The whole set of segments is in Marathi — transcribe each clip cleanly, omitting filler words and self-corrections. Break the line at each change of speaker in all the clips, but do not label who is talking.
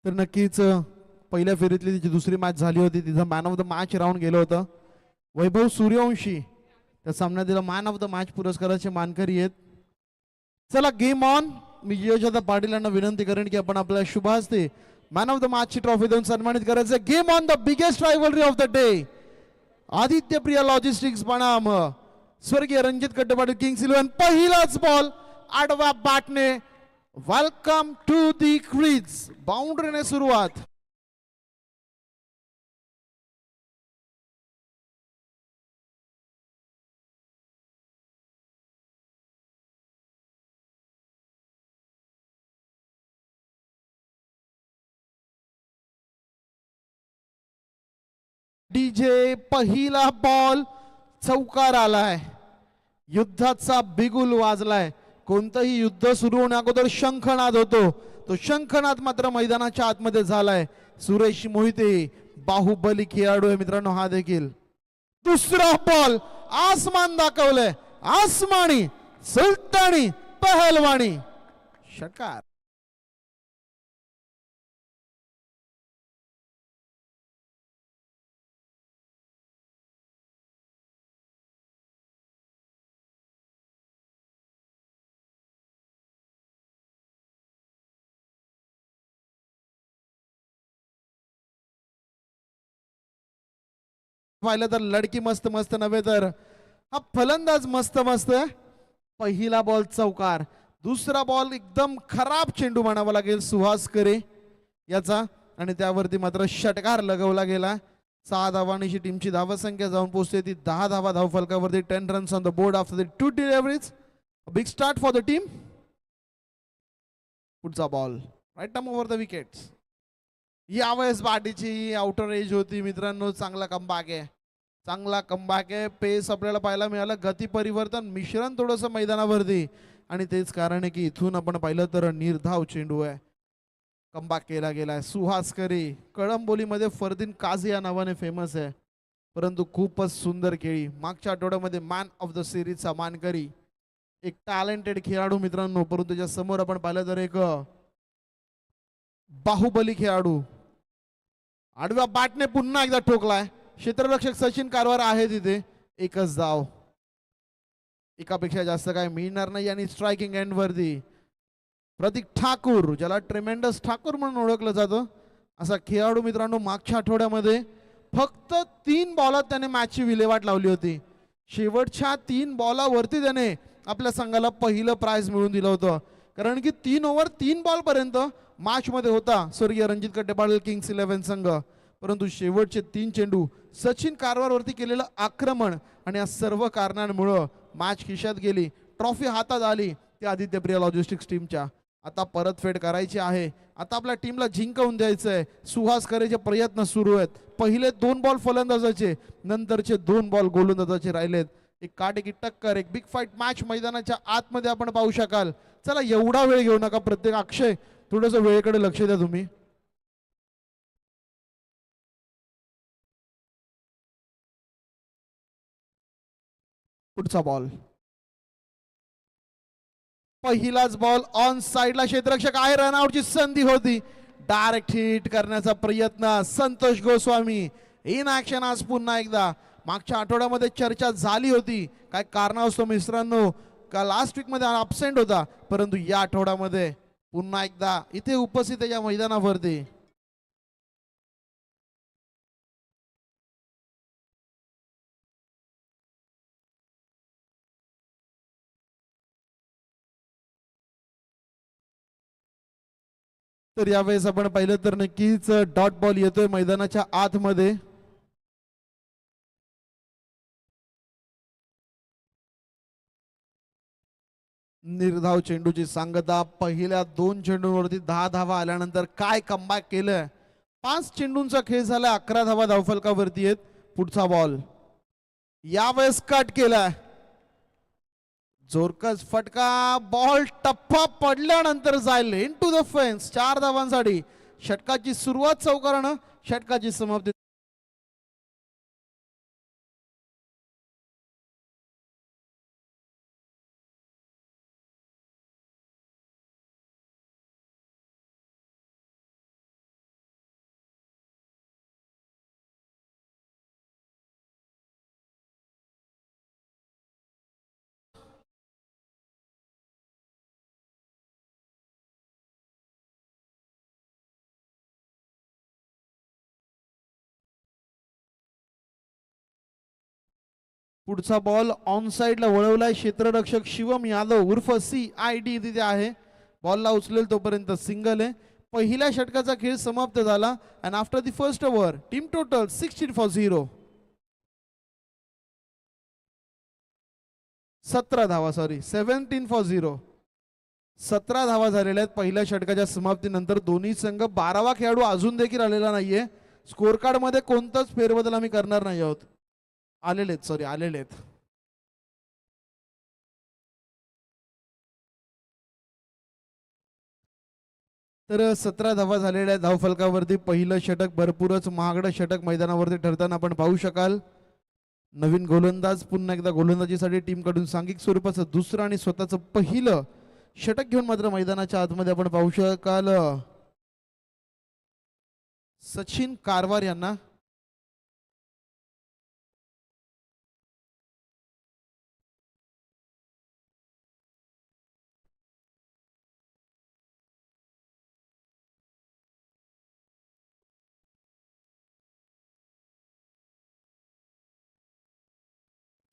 तर नक्कीच पहिल्या फेरीतली तिची दुसरी मॅच झाली होती, तिचं मॅन ऑफ द मॅच राहून गेलं होतं. वैभव सूर्यवंशी त्या सामन्यात तिला मॅन ऑफ द मॅच पुरस्काराचे मानकरी आहेत. चला गेम ऑन. मी यशदा पाटील यांना विनंती करेन की आपण आपल्या शुभ हस्ते मॅन ऑफ द मॅच ची ट्रॉफी देऊन सन्मानित करायचं. Game on, the biggest rivalry of the day. Aditya Priya logistics बनाम स्वर्गीय रणजित कट्टेपाटील किंग्स 11. पहिलाच बॉल आडवा बॅटने. Welcome to the crease. बाउंड्रीने सुरुवात. डीजे पहिला बॉल चौकार आलाय. युद्धाचा बिगुल वाजलाय. कोणतंही युद्ध सुरू होण्या अगोदर शंखनाद होतो. तो शंखनाद मात्र मैदानाच्या आतमध्ये झालाय. सुरेश मोहिते बाहुबली खेळाडू आहे मित्रांनो. हा देखील दुसरा बॉल आसमान दाखवलंय. आसमानी सुलतानी पहलवानी षटकार. पाहिलं तर लडकी मस्त मस्त नव्हे तर हा फलंदाज मस्त मस्त. पहिला बॉल चौकार. दुसरा बॉल एकदम खराब चेंडू म्हणावा लागेल सुहास करे याचा आणि त्यावरती मात्र षटकार लगवला गेला. 6 धावांची टीमची धावसंख्या जाऊन पोहोचते ती 10 धावा धावफलकावरती. 10 runs on the board after the 2 deliveries. Big start for the team. पुढचा ball right arm over the wickets. यावेळेस बाटीची आउटर एज होती मित्रांनो. चांगला कमबॅक आहे. चांगला कमबॅक आहे. पेस आपल्याला पाहायला मिळालं. गती परिवर्तन मिश्रण थोडंसं मैदानावरती आणि तेच कारण आहे की इथून आपण पाहिलं तर निर्धाव चेंडू आहे. कमबॅक केला गेलाय. सुहास करे कळंबोलीमध्ये फरदीन काझी या नावाने फेमस आहे, परंतु खूपच सुंदर खेळी. मागच्या आठवड्यामध्ये मॅन ऑफ द सिरीजचा मानकरी. एक टॅलेंटेड खेळाडू मित्रांनो, परंतु त्याच्या समोर आपण पाहिलं तर एक बाहुबली खेळाडू. आडव्या बॅटने पुन्हा एकदा ठोकलाय. क्षेत्ररक्षक सचिन कारवार आहे तिथे. एकच धाव. एकापेक्षा जास्त काय मिळणार नाही. आणि स्ट्रायकिंग एंड वरती प्रतीक ठाकूर, ज्याला ट्रेमेंडस ठाकूर म्हणून ओळखलं जातं, असा खेळाडू मित्रांनो मागच्या आठवड्यामध्ये फक्त 3 बॉलात त्याने मॅचची विल्हेवाट लावली होती. शेवटच्या 3 बॉलावरती त्याने आपल्या संघाला पहिलं प्राइज मिळवून दिलं होतं. कारण की 3 ओव्हर 3 बॉल पर्यंत मॅच मध्ये होता स्वर्गीय रणजित कट्टेपाटील किंग्स 11 संघ, परंतु शेवटचे 3 चेंडू सचिन कारवारवरती केलेलं आक्रमण आणि या सर्व कारणांमुळे मॅच खिशात गेली. ट्रॉफी हातात आली ती आदित्य प्रिया लॉजिस्टिक्स टीमच्या. आता परतफेड करायची आहे. आता आपल्या टीमला जिंकवून द्यायचंय. सुहास करेचे प्रयत्न सुरू आहेत. पहिले 2 बॉल फलंदाजाचे, नंतरचे 2 बॉल गोलंदाजाचे राहिलेत. एक काटेकी टक्कर, एक बिग फाईट मॅच मैदानाच्या आतमध्ये आपण पाहू शकाल. चला एवढा वेळ घेऊ नका. प्रत्येक अक्षय थोडस वेळेकडे लक्ष द्या तुम्ही. पुढचा बॉल. पहिलाच बॉल ऑन साइडला. क्षेत्ररक्षक आहे. रनआउटची संधी होती. डायरेक्ट हिट करण्याचा प्रयत्न. संतोष गोस्वामी इन ऍक्शन आज पुन्हा एकदा. मागच्या आठवड्यामध्ये चर्चा झाली होती काय कारणास्तव मित्रांनो का लास्ट वीक मध्ये अबसेंट होता, परंतु या आठवड्यामध्ये पुन्हा एकदा इथे उपस्थित आहे या मैदानावरती. तर यावेळेस आपण पाहिलं तर नक्कीच डॉट बॉल येतोय मैदानाच्या आतमध्ये. निर्धाव चेंडूची सांगता. पहिल्या 2 चेंडूंवरती 10 धावा आल्यानंतर काय कमबॅक केलंय. 5 चेंडूंचा खेळ झाला. 11 धावा धावफलकावरती आहेत. पुढचा बॉल यावेळेस कट केलाय. जोरकस फटका. बॉल टप्पा पडल्यानंतर जाईल इन टू द फेन्स. 4 धावांसाठी षटकाची सुरुवात चौकारानं, षटकाची समाप्ती पुढचा बॉल ऑन साइडला वळवलाय. क्षेत्ररक्षक शिवम यादव उर्फ CID तिथे आहे. बॉलला उचलेल तोपर्यंत सिंगल आहे. पहिल्या षटकाचा खेळ समाप्त झाला. And after the first over team total 16 for 0. 17 धावा, सॉरी 17 फॉर 0. 17 धावा झालेल्या आहेत पहिल्या षटकाच्या समाप्तीनंतर. दोन्ही संघ 12वा खेळाडू अजून देखील आलेला नाहीये. स्कोर कार्ड मध्ये कोणताच फेरबदल आम्ही करणार नाही आहोत. आलेले आहेत. तर 17 धावा झालेल्या धावफलकावरती पहिलं षटक भरपूरच महागडं षटक मैदानावरती ठरताना आपण पाहू शकाल. नवीन गोलंदाज पुन्हा एकदा गोलंदाजीसाठी टीम कडून सांघिक स्वरूपाचं दुसरं आणि स्वतःचं पहिलं षटक घेऊन मात्र मैदानाच्या आतमध्ये आपण पाहू शकाल सचिन कारवार यांना.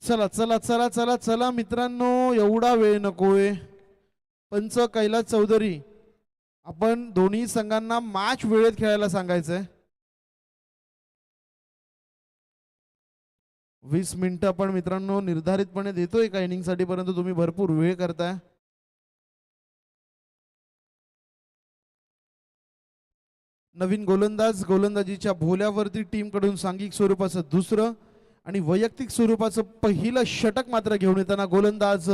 चला चला चला चला चला मित्रांनो, एवढा वेळ नकोय. पंच कैलास चौधरी, आपण दोन्ही संघांना मॅच वेळेत खेळायला सांगायचंय. 20 मिनिटं आपण मित्रांनो निर्धारितपणे देतोय एका इनिंग साठी, परंतु तुम्ही भरपूर वेळ करताय. नवीन गोलंदाज गोलंदाजीच्या भोल्यावरती टीम कडून सांघिक स्वरूपाचं दुसरं आणि वैयक्तिक स्वरूपाचं पहिलं षटक मात्र घेऊन येताना गोलंदाज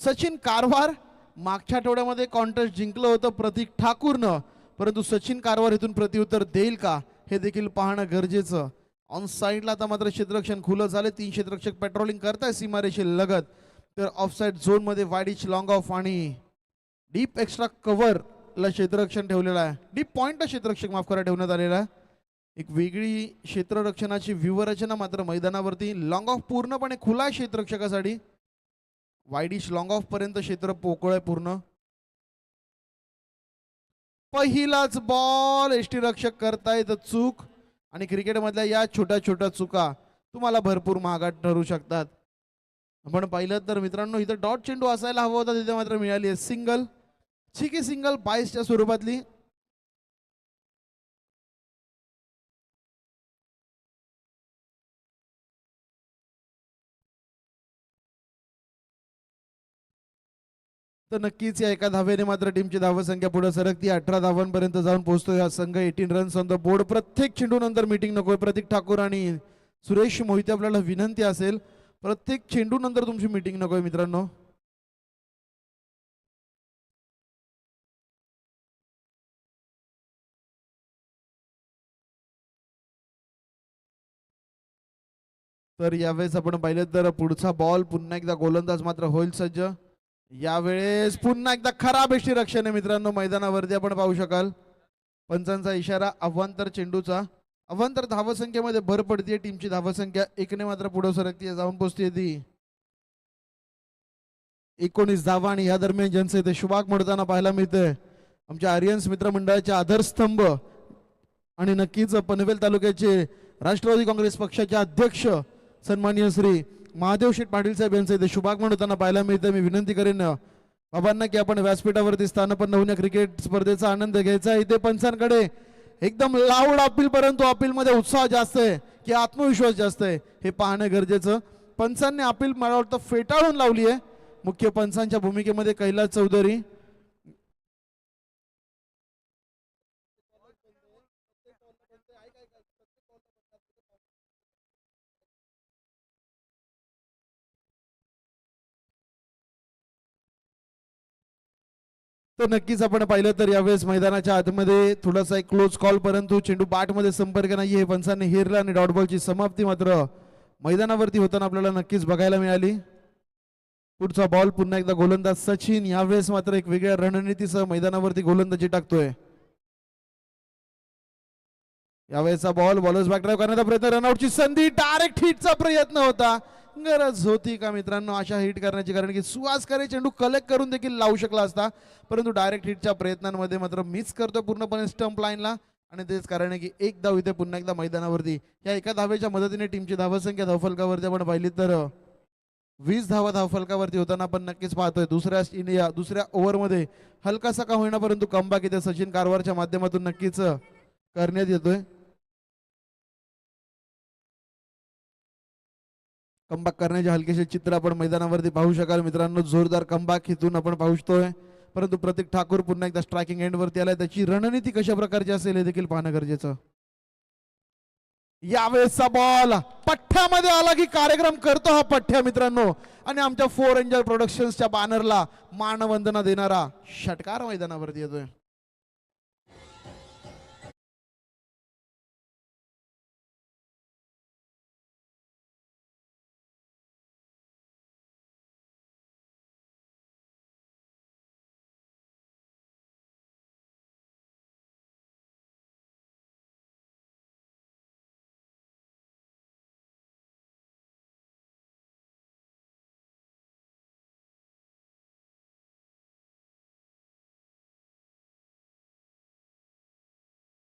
सचिन कारवार. मागच्या आठवड्यामध्ये कॉन्टेस्ट जिंकलं होतं प्रतीक ठाकूरनं, परंतु सचिन कारवार इथून प्रत्युत्तर देईल का हे देखील पाहणं गरजेचं. ऑन साइडला आता मात्र क्षेत्ररक्षण खुलं झाले. 3 क्षेत्ररक्षक पेट्रोलिंग करताय सीमारेषे लगत. तर ऑफ साइड झोन मध्ये वाईड इच लॉंग ऑफ आणि डीप एक्स्ट्रा कव्हर ला क्षेत्ररक्षण ठेवलेलं आहे. डीप पॉइंटला क्षेत्ररक्षक माफ करा ठेवण्यात आलेला आहे. एक वेगळी क्षेत्ररक्षणाची व्यूहरचना मात्र मैदानावरती. लॉंग ऑफ पूर्णपणे खुला क्षेत्ररक्षकासाठी. वाईडिश लॉंग ऑफ पर्यंत क्षेत्र पोकळ आहे पूर्ण. पहिलाच बॉल एसटी रक्षक करतायत चूक आणि क्रिकेट मधल्या या छोट्या छोट्या चुका तुम्हाला भरपूर महागात ठरू शकतात. आपण पाहिलं तर मित्रांनो इथं डॉट चेंडू असायला हवा होता, तिथे मात्र मिळाली आहे सिंगल. ठीक आहे, सिंगल 22च्या स्वरूपातली. तर नक्कीच या एका धावेने मात्र टीमची धावसंख्या पुढे सरकती 18 धावांपर्यंत जाऊन पोहोचतोय हा संघ. 18 रन्स ऑन द बोर्ड. प्रत्येक चेंडू नंतर मीटिंग नकोय. प्रतीक ठाकूर आणि सुरेश मोहिते आपल्याला विनंती असेल, प्रत्येक चेंडू नंतर तुमची मीटिंग नकोय मित्रांनो. तर यावेळेस आपण पाहिलं तर पुढचा बॉल पुन्हा एकदा गोलंदाज मात्र होईल सज्ज. यावेळेस पुन्हा एकदा खराब यष्टीरक्षण आहे मित्रांनो मैदानावरती आपण पाहू शकाल. पंचांचा इशारा अवांतर चेंडूचा. अवांतर धावसंख्येमध्ये भर पडतीये. टीमची धावसंख्या 1 ने मात्र पुढे सरकतीये, जाऊन पोहोचतीये ती 19 धावा. आणि या दरम्यान ज्यांचे ते शुभाग मोडताना पाहायला मिळते आमच्या आर्यन्स मित्रमंडळाचे आधारस्तंभ आणि नक्कीच पनवेल तालुक्याचे राष्ट्रवादी काँग्रेस पक्षाचे अध्यक्ष सन्माननीय श्री महादेव शेठ पाटील साहेब यांचे ते शुभागमन होताना पाहायला मिळते. मी विनंती करेन बाबांना की आपण व्यासपीठावरती स्थानपन्न होऊन क्रिकेट स्पर्धेचा आनंद घ्यायचा. इथे पंचांकडे एकदम लाऊड अपील, परंतु अपील मध्ये उत्साह जास्त आहे की आत्मविश्वास जास्त आहे हे पाहणं गरजेचं. पंचांनी अपील मला वाटतं फेटाळून लावली आहे. मुख्य पंचांच्या भूमिकेमध्ये कैलास चौधरी. तर नक्कीच आपण पाहिलं तर यावेळेस मैदानाच्या आतमध्ये थोडासा एक क्लोज कॉल, परंतु चेंडू बॅट मध्ये संपर्क नाही हे पंचांनी हेरला आणि डॉट बॉलची समाप्ती मात्र मैदानावरती होताना आपल्याला नक्कीच बघायला मिळाली. पुढचा बॉल पुन्हा एकदा गोलंदाज सचिन. यावेळेस मात्र एक वेगळ्या रणनीतीसह मैदानावरती गोलंदाजी टाकतोय. यावेळेचा बॉल बॉलर्स बॅक ड्राईव्ह करण्याचा प्रयत्न, रनआउटची संधी, डायरेक्ट हिटचा प्रयत्न होता. गरज होती का मित्रांनो अशा हिट करण्याची, कारण की सुहासकरे चेंडू कलेक्ट करून देखील लावू शकला असता, परंतु डायरेक्ट हिटच्या प्रयत्नांमध्ये मात्र मिस करतोय पूर्णपणे स्टंप लाईनला आणि तेच कारण आहे की एक धाव इथे पुन्हा एकदा मैदानावरती या एका धावेच्या मदतीने टीमची धावसंख्या धावफलकावरती आपण पाहिली तर 20 धावा धावफलकावरती होताना आपण नक्कीच पाहतोय. दुसऱ्या ओव्हरमध्ये हलकासा का होईना परंतु कमबॅक इथे सचिन कारवारच्या माध्यमातून नक्कीच करण्यात येतोय. कमबॅक करण्याचे हलकेसे चित्र आपण मैदानावरती पाहू शकाल मित्रांनो. जोरदार कमबॅक इथून आपण पाहू शकतोय. परंतु प्रतीक ठाकूर पुन्हा एकदा स्ट्रायकिंग एंड वरती आलाय. त्याची रणनीती कशा प्रकारची असेल हे देखील पाहणं गरजेचं. यावेळेसचा बॉल पठ्ठ्यामध्ये आला की कार्यक्रम करतो हा पठ्ठ्या मित्रांनो. आणि आमच्या 4 एंजल प्रोडक्शन्सच्या बॅनरला मानवंदना देणारा षटकार मैदानावरती येतोय.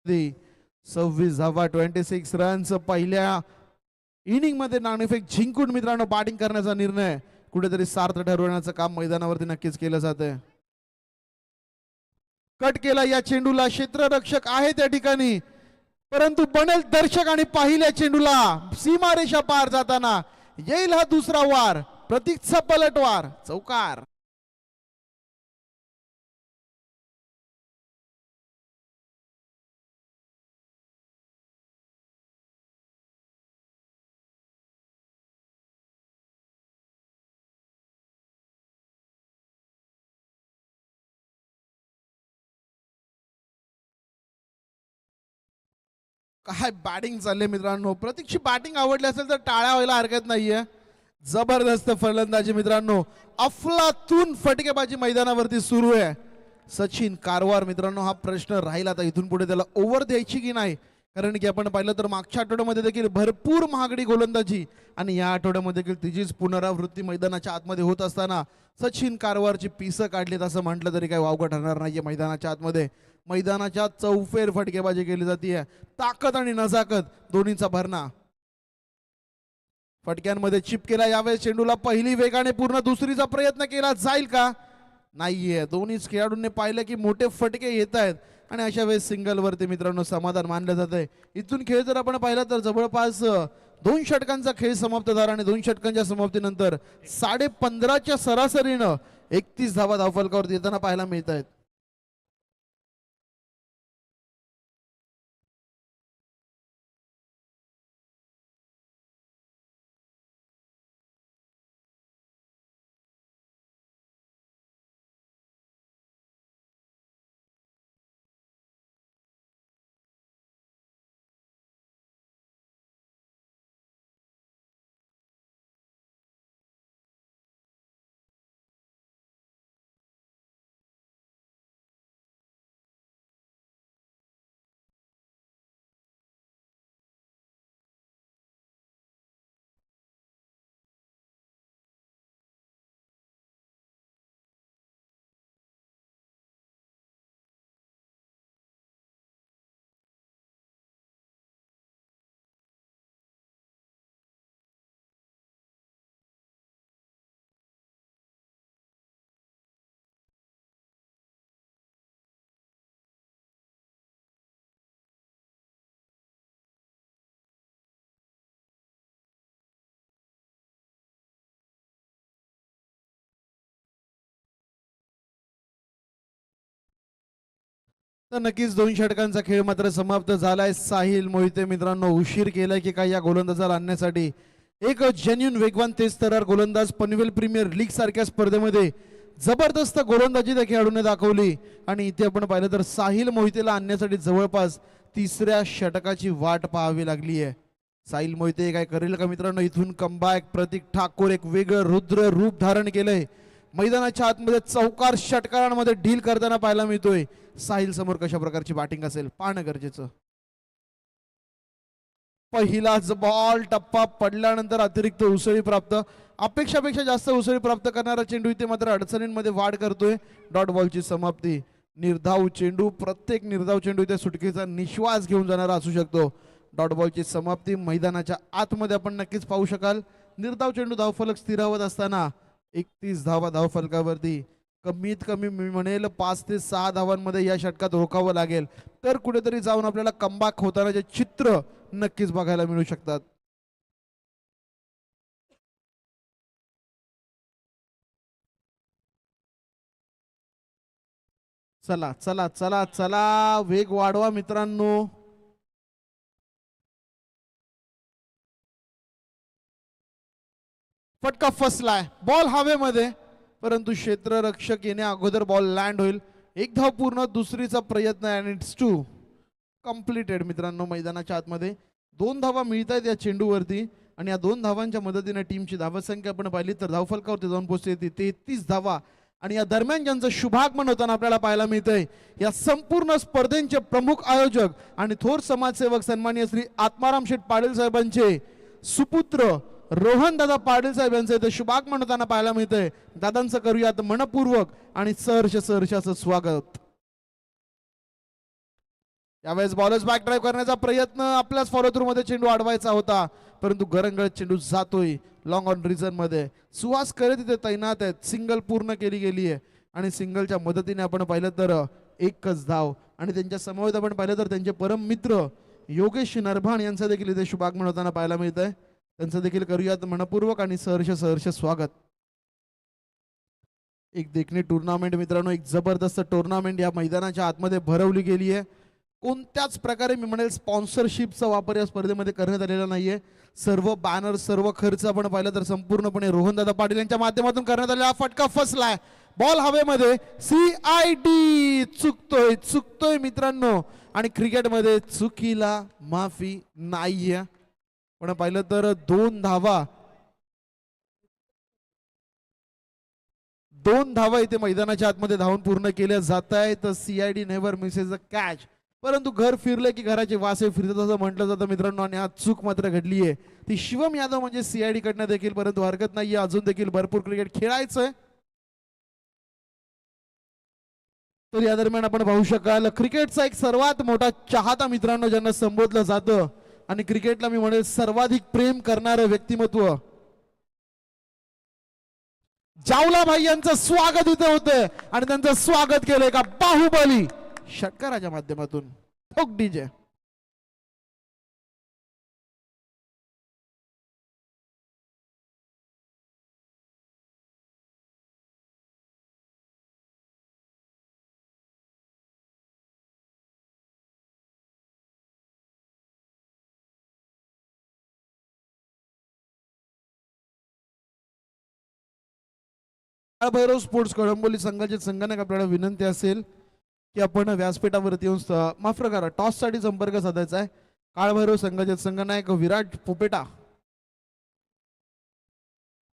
दी 26 धावा 26 रन्स पहिल्या इनिंग मध्ये नाणेफेक जिंकून मित्रांनो बॅटिंग करण्याचा निर्णय कुठेतरी सार्थ ठरवण्याचं काम मैदानावरती नक्कीच केलं जातंय. कट केला या चेंडूला. क्षेत्ररक्षक आहे त्या ठिकाणी परंतु बनेल दर्शक आणि पाहिल्या चेंडूला सीमारेषा पार जाताना येईल हा दुसरा वार. प्रतीकचा पलटवार चौकार. काय बॅटिंग चालले मित्रांनो. प्रतीकची बॅटिंग आवडली असेल तर टाळ्या व्हायला हरकत नाहीये. जबरदस्त फलंदाजी मित्रांनो. अफलातून फटकेबाजी मैदानावरती सुरू आहे. सचिन कारवार मित्रांनो हा प्रश्न राहिला आता इथून पुढे त्याला ओव्हर द्यायची की नाही. कारण की आपण पाहिलं तर मागच्या आठवड्यामध्ये देखील भरपूर महागडी गोलंदाजी आणि या आठवड्यामध्ये देखील तिचीच पुनरावृत्ती मैदानाच्या आतमध्ये होत असताना सचिन कारवारची पिसं काढलीत असं म्हटलं तरी काही वावगं ठरणार नाहीये. मैदानाच्या आतमध्ये मैदानाच्या चौफेर फटकेबाजी केली जाते. ताकद आणि नजाकत दोन्हीचा भरणा. फटक्यांमध्ये चिप केला यावेळेस चेंडूला. पहिली वेगाने पूर्ण दुसरीचा प्रयत्न केला जाईल का नाहीये. दोन्हीच खेळाडूंनी पाहिलं की मोठे फटके येत आहेत आणि अशा वेळेस सिंगल वरती मित्रांनो समाधान मानलं जात आहे. इथून खेळ जर आपण पाहिला तर जवळपास 2 षटकांचा खेळ समाप्त झाला आणि 2 षटकांच्या समाप्तीनंतर 15.5च्या सरासरीनं 31 धावा धावफलकावरती येताना पाहायला मिळत आहेत. तर नक्कीच 2 षटकांचा खेळ मात्र समाप्त झालाय. साहिल मोहिते मित्रांनो उशीर केलाय की काय या गोलंदाजाला आणण्यासाठी. एक जेन्युन वेगवान तेज तरार गोलंदाज पनवेल प्रीमियर लीग सारख्या स्पर्धेमध्ये जबरदस्त गोलंदाजी त्या खेळाडूने दाखवली आणि इथे आपण पाहिलं तर साहिल मोहितेला आणण्यासाठी जवळपास 3ऱ्या षटकाची वाट पाहावी लागली आहे. साहिल मोहिते काय करेल का मित्रांनो. इथून कमबॅक. प्रतीक ठाकूर एक वेगळं रुद्र रूप धारण केलंय. मैदानाच्या आतमध्ये चौकार षटकारांमध्ये डील करताना पाहायला मिळतोय. साहिल समोर कशा प्रकारची बॅटिंग असेल पाहणं गरजेचं. पहिलाच बॉल टप्पा पडल्यानंतर अतिरिक्त उसळी प्राप्त. अपेक्षापेक्षा जास्त उसळी प्राप्त करणारा चेंडू इथे मात्र अडचणींमध्ये वाढ करतोय. डॉट बॉलची समाप्ती. निर्धाव चेंडू, प्रत्येक निर्धाव चेंडू इथे सुटकेचा निश्वास घेऊन जाणारा असू शकतो. डॉट बॉलची समाप्ती मैदानाच्या आतमध्ये आपण नक्कीच पाहू शकाल. निर्धाव चेंडू धावफलक स्थिरावत असताना 31 धावा धावफलकावरती. कमीत कमी मी म्हणेल 5 ते 6 धावांमध्ये या षटकात रोखावं लागेल तर कुठेतरी जाऊन आपल्याला कमबॅक होतानाचे चित्र नक्कीच बघायला मिळू शकतात. चला चला चला चला वेग वाढवा मित्रांनो. फटका फसलाय, बॉल हवेमध्ये, परंतु क्षेत्ररक्षक येण्या अगोदर बॉल लँड होईल. एक धाव पूर्ण, दुसरीचा प्रयत्न आणि इट्स 2 कम्प्लिटेड. मित्रांनो मैदानाच्या आतमध्ये 2 धावा मिळत आहेत या चेंडूवरती आणि या 2 धावांच्या मदतीने टीमची धावसंख्या आपण पाहिली तर धावफलकावरती जाऊन पोहोचते 33 धावा. आणि या दरम्यान ज्यांचं शुभागमन होताना आपल्याला पाहायला मिळतंय या संपूर्ण स्पर्धेचे प्रमुख आयोजक आणि थोर समाजसेवक सन्माननीय श्री आत्माराम शेठ पाटील साहेबांचे सुपुत्र रोहन दादा पाटील साहेब यांचं इथे शुभागमन होताना पाहायला मिळतंय. दादांचं करूयात मनपूर्वक आणि सहर्षाचं स्वागत. यावेळेस बॉलर्स बॅक ड्राईव्ह करण्याचा प्रयत्न, आपल्याच फॉलो थ्रू मध्ये चेंडू अडवायचा होता परंतु गरंगळत चेंडू जातोय लॉंग ऑन रिझन मध्ये. सुहास करे तिथे तैनात आहेत. सिंगल पूर्ण केली गेली आहे आणि सिंगलच्या मदतीने आपण पाहिलं तर एकच धाव आणि त्यांच्या समवेत आपण पाहिलं तर त्यांचे परम मित्र योगेश नरभाण यांचं देखील इथे शुभागमन होताना पाहायला मिळत आहे. त्यांचं देखील करूयात मनपूर्वक आणि सहर्ष स्वागत. एक देखणी टुर्नामेंट मित्रांनो, एक जबरदस्त टुर्नामेंट या मैदानाच्या आतमध्ये भरवली गेली आहे. कोणत्याच प्रकारे मी म्हणेल स्पॉन्सरशिपचा वापर या स्पर्धेमध्ये करण्यात आलेला नाहीये. सर्व बॅनर, सर्व खर्च आपण पाहिलं तर संपूर्णपणे रोहनदादा पाटील यांच्या माध्यमातून करण्यात आलेला. फटका फसलाय, बॉल हवेमध्ये. CID चुकतोय मित्रांनो आणि क्रिकेटमध्ये चुकीला माफी नाहीये. पण पाहिलं तर 2 धावा इथे मैदानाच्या आतमध्ये धावून पूर्ण केल्या जात आहेत. CID नेव्हर मिसेस अ कॅच. परंतु घर फिरले की घराचे वासे फिरतात असं म्हटलं जातं मित्रांनो आणि आज चूक मात्र घडली आहे ती शिवम यादव म्हणजे CID कडनं देखील. परंतु हरकत नाहीये, अजून देखील भरपूर क्रिकेट खेळायचंय. तर या दरम्यान आपण पाहू शकाल क्रिकेटचा एक सर्वात मोठा चाहता मित्रांनो ज्यांना संबोधलं जातं आणि क्रिकेटला मी म्हणेल सर्वाधिक प्रेम करणारं व्यक्तिमत्व जावला भाई यांचं स्वागत इथे होतंय आणि त्यांचं स्वागत केलंय का बाहुबली षटकाराच्या माध्यमातून. ठोक डीजे. भैरव स्पोर्ट्स कळंबोली संघाचे संघाने आपल्याला विनंती असेल की आपण व्यासपीठावरती येऊन माफ करा टॉस साठी संपर्क साधायचा आहे. काळभैरव संघाचे संघनायक विराट पोपेटा.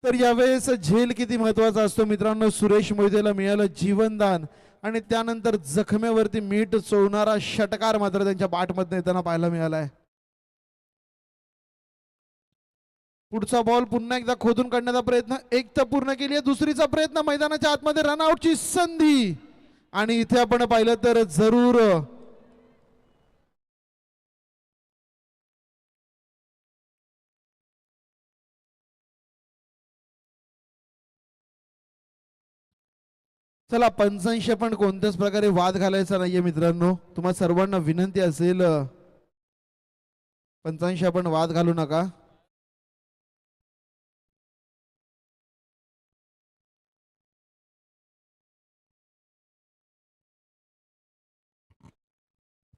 तर यावेळेस झेल किती महत्वाचा असतो मित्रांनो. सुरेश मोहितेला मिळालं जीवनदान आणि त्यानंतर जखमेवरती मीठ चोळणारा षटकार मात्र त्यांच्या बॅटमधून येताना पाहायला मिळालाय. पुढचा बॉल पुन्हा एकदा खोदून काढण्याचा प्रयत्न, एक तर पूर्ण केली आहे, दुसरीचा प्रयत्न मैदानाच्या आतमध्ये रनआउटची संधी आणि इथे आपण पाहिलं तर जरूर चला 85 पण कोणत्याच प्रकारे वाद घालायचा नाहीये मित्रांनो. तुम्हा सर्वांना विनंती असेल 85 आपण वाद घालू नका.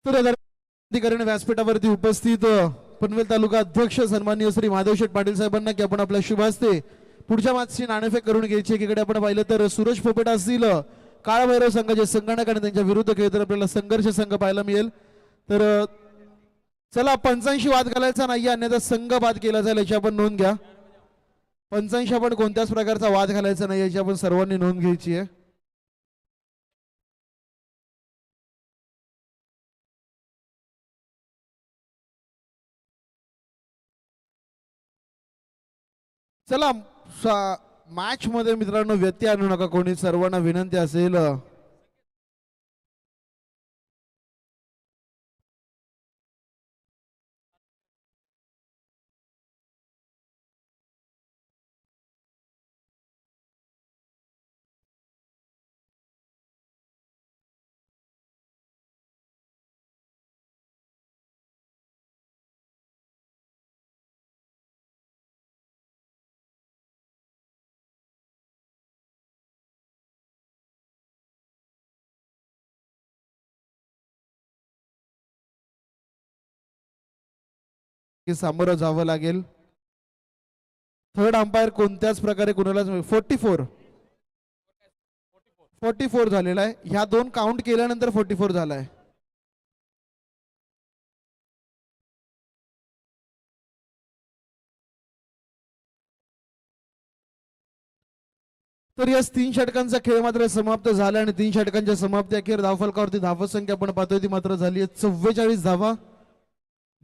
तर अधिकाऱ्याने व्यासपीठावरती उपस्थित पनवेल तालुका अध्यक्ष सन्माननीय श्री महादेवशेठ पाटील साहेबांना की आपण आपल्या शुभ हस्ते पुढच्या मॅचची नाणेफेक करून घ्यायची. एकीकडे आपण पाहिलं तर सूरज पोपेटा असतील काळभैरव संघाचे संगणक आणि त्यांच्या विरुद्ध खेळ तर आपल्याला संघर्ष संघ पाहायला मिळेल. तर चला 85 वाद घालायचा नाही अन्यथा संघ बाद केला जाईल याची आपण नोंद घ्या. 85 आपण कोणत्याच प्रकारचा वाद घालायचा नाही याची आपण सर्वांनी नोंद घ्यायची आहे. चला मॅच मध्ये मित्रांनो व्यत्यय आणू नका कोणी. सर्वांना विनंती असेल सामोरं जावं लागेल. थर्ड अंपायर कोणत्याच प्रकारे कुणालाच 44 झालेला आहे. ह्या दोन काउंट केल्यानंतर 44 झालाय. तर या 3 षटकांचा खेळ मात्र समाप्त झाला आणि 3 षटकांच्या समाप्ती अखेर धावफलकावरती धावत संख्या आपण पाहतोय ती मात्र झाली आहे 44 धावा.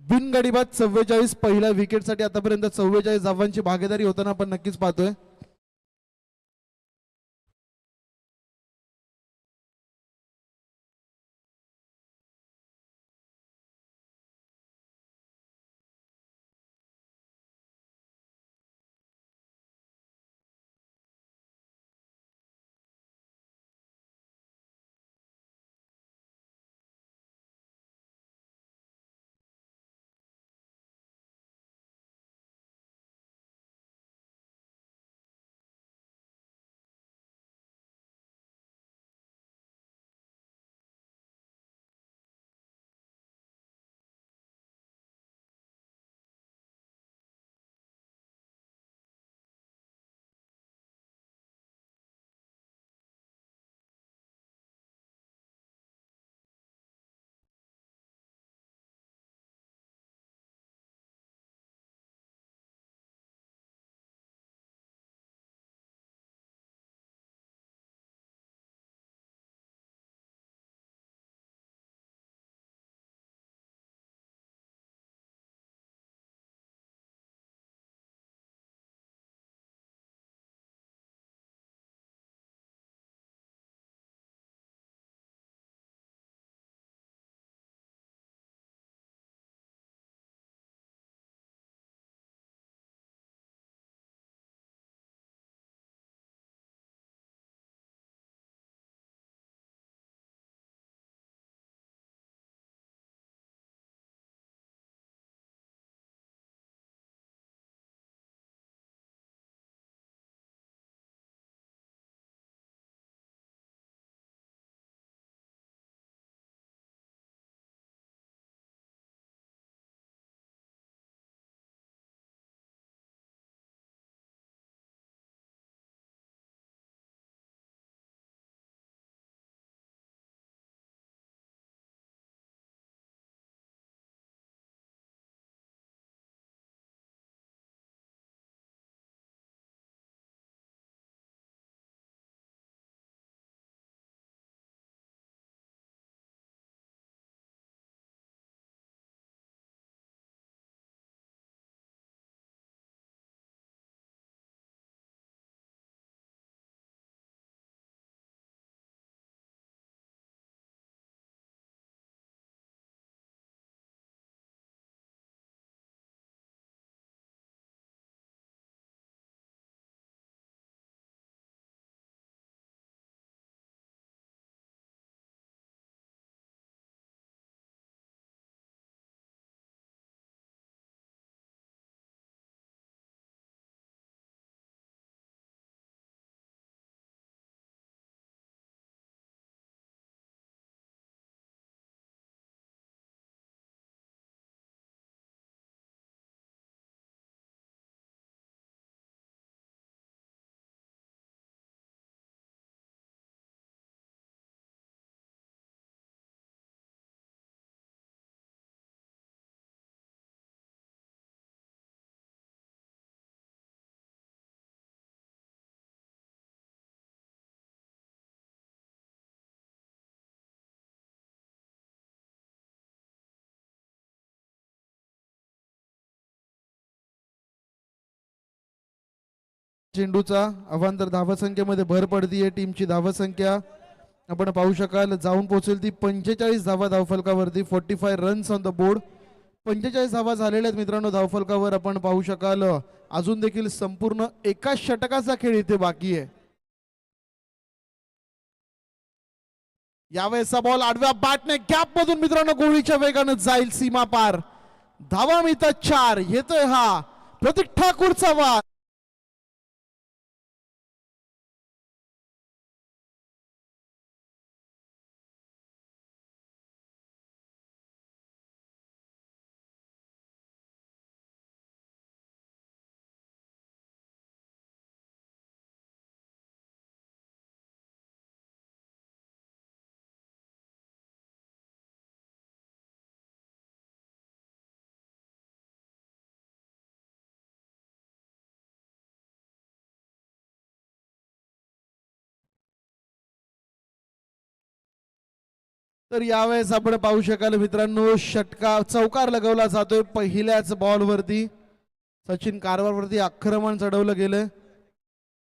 बिनगडीबाद 44. पहिल्या विकेटसाठी आतापर्यंत 44 धावांची भागीदारी होताना आपण नक्कीच पाहतोय. चेंडूचा अवांतर धावसंख्येमध्ये भर पडतीये. टीमची धावसंख्या आपण पाहू शकाल जाऊन पोहोचेल ती 45 धावा धावफलकावरती. 45 रन्स ऑन द बोर्ड. 45 धावा झालेल्या आहेत मित्रांनो धावफलकावर आपण पाहू शकाल. अजून देखील संपूर्ण एका षटकाचा खेळ इथे बाकी आहे. यावेळेसचा बॉल आडव्या बॅटने गॅप मधून मित्रांनो गोळीच्या वेगाने जाईल सीमा पार. धावा मिळतात 4. येतोय हा प्रतीक ठाकूरचा वाद. तर यावेळेस आपण पाहू शकाल मित्रांनो, षटकार चौकार लगवला जातोय पहिल्याच बॉलवरती. सचिन कारवारवरती आक्रमण चढवलं गेलं.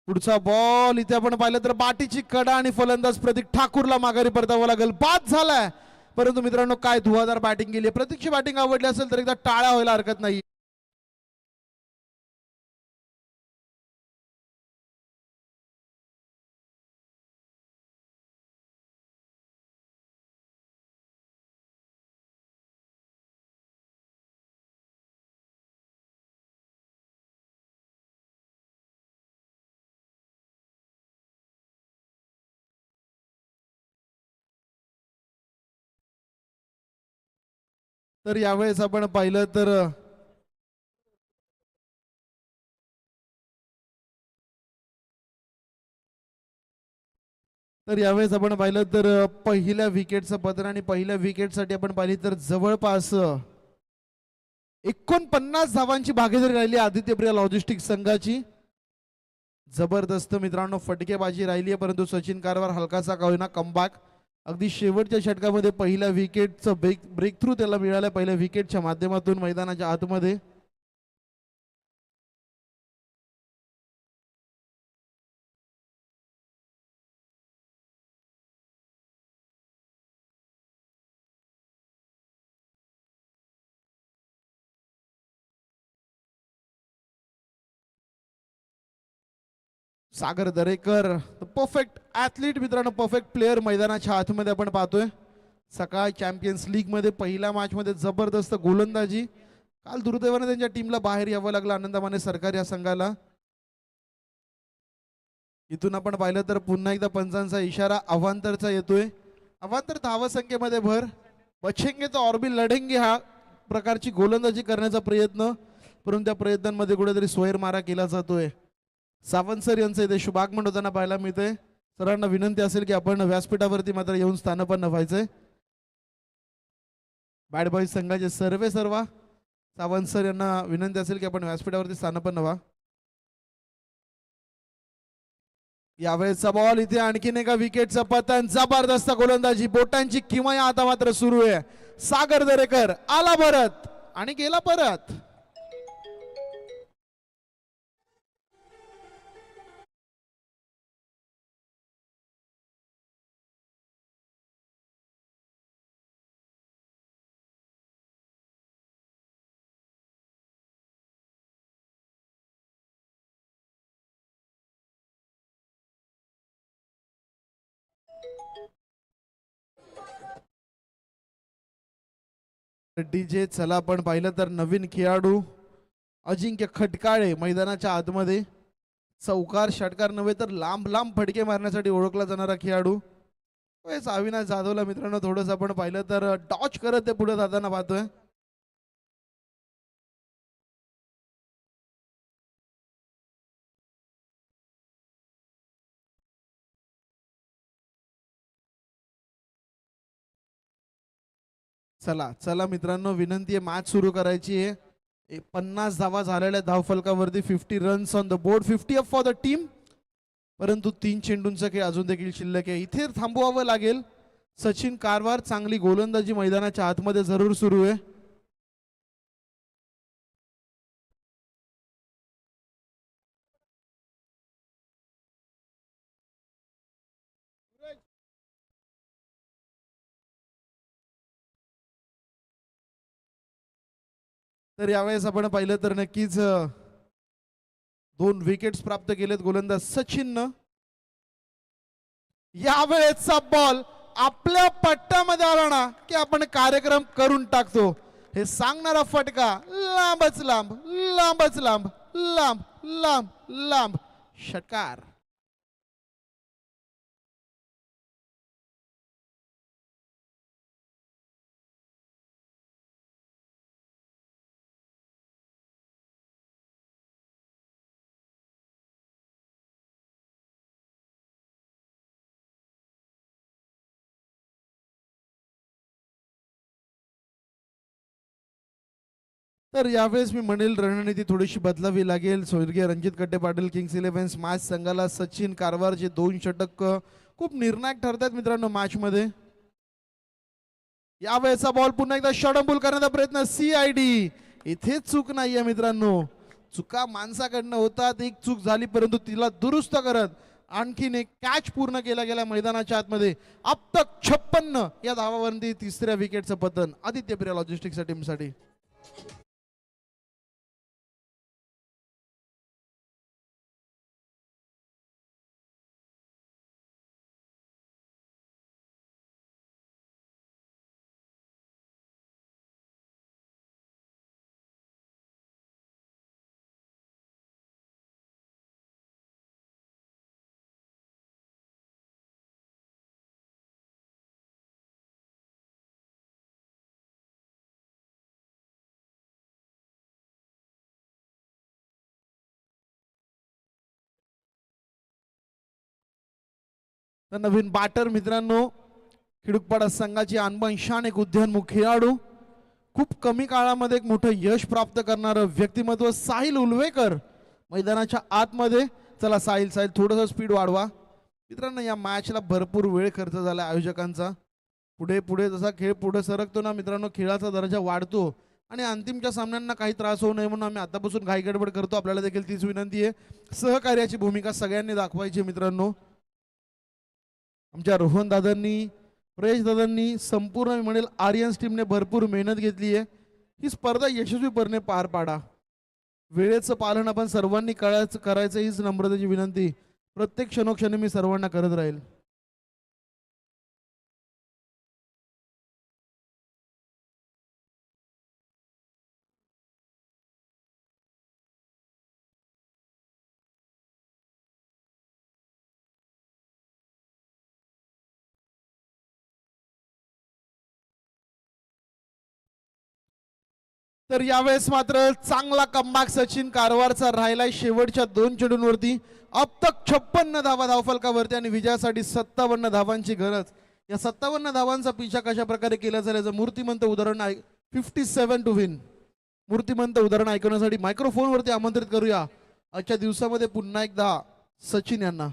पुढचा बॉल इथे आपण पाहिलं तर बाटीची कडा आणि फलंदाज प्रतीक ठाकूरला माघारी परतावं लागेल. बाद झालाय, परंतु मित्रांनो काय धुवाधार बॅटिंग केली. प्रतीकची बॅटिंग आवडली असेल तर एकदा टाळ्या व्हायला हरकत नाही. तर यावेळेस आपण पाहिलं तर यावेळेस आपण पाहिलं तर पहिल्या विकेटचं पतन आणि पहिल्या विकेटसाठी आपण पाहिली तर जवळपास 49 धावांची भागीदारी राहिली आदित्यप्रिया लॉजिस्टिक्स संघाची. जबरदस्त मित्रांनो फटकेबाजी राहिली आहे, परंतु सचिन कारवार हलकासा का होईना कमबॅक. अगदी शेवटच्या षटकामध्ये पहिल्या विकेटचं ब्रेक थ्रू त्याला मिळालं पहिल्या विकेटच्या माध्यमातून मैदानाच्या आतमध्ये. सागर दरेकर परफेक्ट ऍथलीट मित्रांनो, परफेक्ट प्लेअर मैदानाच्या आतमध्ये आपण पाहतोय. सकाळ चॅम्पियन्स लीग मध्ये पहिल्या मॅच मध्ये जबरदस्त गोलंदाजी. काल दुर्दैवाने त्यांच्या टीमला बाहेर यावं लागलं आनंदमाने सरकार या संघाला. इथून आपण पाहिलं तर पुन्हा एकदा पंचांचा इशारा अवांतरचा येतोय. अवांतर धावसंख्येमध्ये भर, बचेंगे तो और भी लढेंगे हा प्रकारची गोलंदाजी करण्याचा प्रयत्न, परंतु त्या प्रयत्नांमध्ये कुठेतरी सोयर मारा केला जातोय. सावंत सर यांचं इथे शुभागमन होताना पाहायला मिळतंय. सरांना विनंती असेल की आपण व्यासपीठावरती मात्र येऊन स्थानपन्न व्हायचंय. बॅड बॉईज संघाचे सर्वे सर्वा सावंत सर यांना विनंती असेल की आपण व्यासपीठावरती स्थानपन्न व्हा. यावेळेचा बॉल इथे आणखीन एका विकेटचं पतन. जबरदस्त गोलंदाजी, बोटांची किमया आता मात्र सुरू आहे. सागर दरेकर आला परत आणि गेला परत. डीजे चला आपण पाहिलं तर नवीन खेळाडू अजिंक्य खटकाळे मैदानाच्या आतमध्ये. चौकार षटकार नव्हे तर लांब लांब फटके मारण्यासाठी ओळखला जाणारा खेळाडू. अविनाश जाधवला मित्रांनो थोडंसं आपण पाहिलं तर डॉच करत ते पुढे जाताना पाहतोय. चला चला मित्रांनो, विनंती आहे मॅच सुरू करायची आहे. 50 धावा झालेल्या धावफलकावरती 50 runs on the board, 50 up for the team. परंतु 3 चेंडूंचा खेळ अजून देखील शिल्लक आहे. इथे थांबवावं लागेल. सचिन कारवार चांगली गोलंदाजी मैदानाच्या आतमध्ये जरूर सुरू आहे. तर यावेळेस आपण पाहिलं तर नक्कीच 2 विकेट्स प्राप्त केलेत गोलंदाज सचिननं. यावेळेसचा बॉल आपल्या पट्ट्यामध्ये आला ना की आपण कार्यक्रम करून टाकतो. हे सांगणारा फटका लांबच लांब, लांबच लांब, लांब लांब लांब षटकार. तर यावेळेस मी म्हणेल रणनीती थोडीशी बदलावी लागेल. स्वर्गीय रणजित कट्टे पाटील किंग्स 11 मॅच संघाला सचिन कारवारचे 2 षटक खूप निर्णायक ठरतात मित्रांनो मॅच मध्ये. यावेळेचा बॉल पुन्हा एकदा शॉर्टबॉल करण्याचा प्रयत्न CID. इथे चूक नाहीये मित्रांनो, चुका माणसाकडनं होतात. एक चूक झाली परंतु तिला दुरुस्त करत आणखीन एक कॅच पूर्ण केला गेला मैदानाच्या आतमध्ये. अब तक 56 या धावावरती तिसऱ्या विकेटचं पतन आदित्य बिर्ला लॉजिस्टिक्सच्या टीमसाठी. तर नवीन बॅटर मित्रांनो, खिडकपाडा संघाची अनबन शान, एक उद्यानमुख खेळाडू, खूप कमी काळामध्ये एक मोठं यश प्राप्त करणारं व्यक्तिमत्व साहिल उलवेकर मैदानाच्या आतमध्ये. चला साहिल साहिल थोडंसं स्पीड वाढवा मित्रांनो. या मॅचला भरपूर वेळ खर्च झाला आयोजकांचा. पुढे पुढे जसा खेळ पुढे सरकतो ना मित्रांनो, खेळाचा दर्जा वाढतो आणि अंतिमच्या सामन्यांना काही त्रास होऊ नये म्हणून आम्ही आतापासून घाई गडबड करतो. आपल्याला देखील तीच विनंती आहे, सहकार्याची भूमिका सगळ्यांनी दाखवायची मित्रांनो. आमच्या रोहन दादांनी, प्रेश दादांनी, संपूर्ण मी म्हणेल आर्यन्स टीमने भरपूर मेहनत घेतली आहे. ही स्पर्धा यशस्वीपणे पार पाडा. वेळेचं पालन आपण सर्वांनी करायचं हीच नम्रतेची विनंती प्रत्येक क्षणोक्षणी मी सर्वांना करत राहील. तर यावेळेस मात्र चांगला कमबॅक सचिन कारवारचा राहिलाय शेवटच्या 2 चेंडूंवरती. अब तक 56 धावा धावफलकावरती आणि विजयासाठी 57 धावांची गरज. या 57 धावांचा पिछा कशा प्रकारे केला जाईल याचं मूर्तिमंत उदाहरण आहे. 57 टू विन मूर्तिमंत उदाहरण ऐकण्यासाठी मायक्रोफोनवरती आमंत्रित करूया आजच्या दिवसामध्ये पुन्हा एकदा सचिन यांना.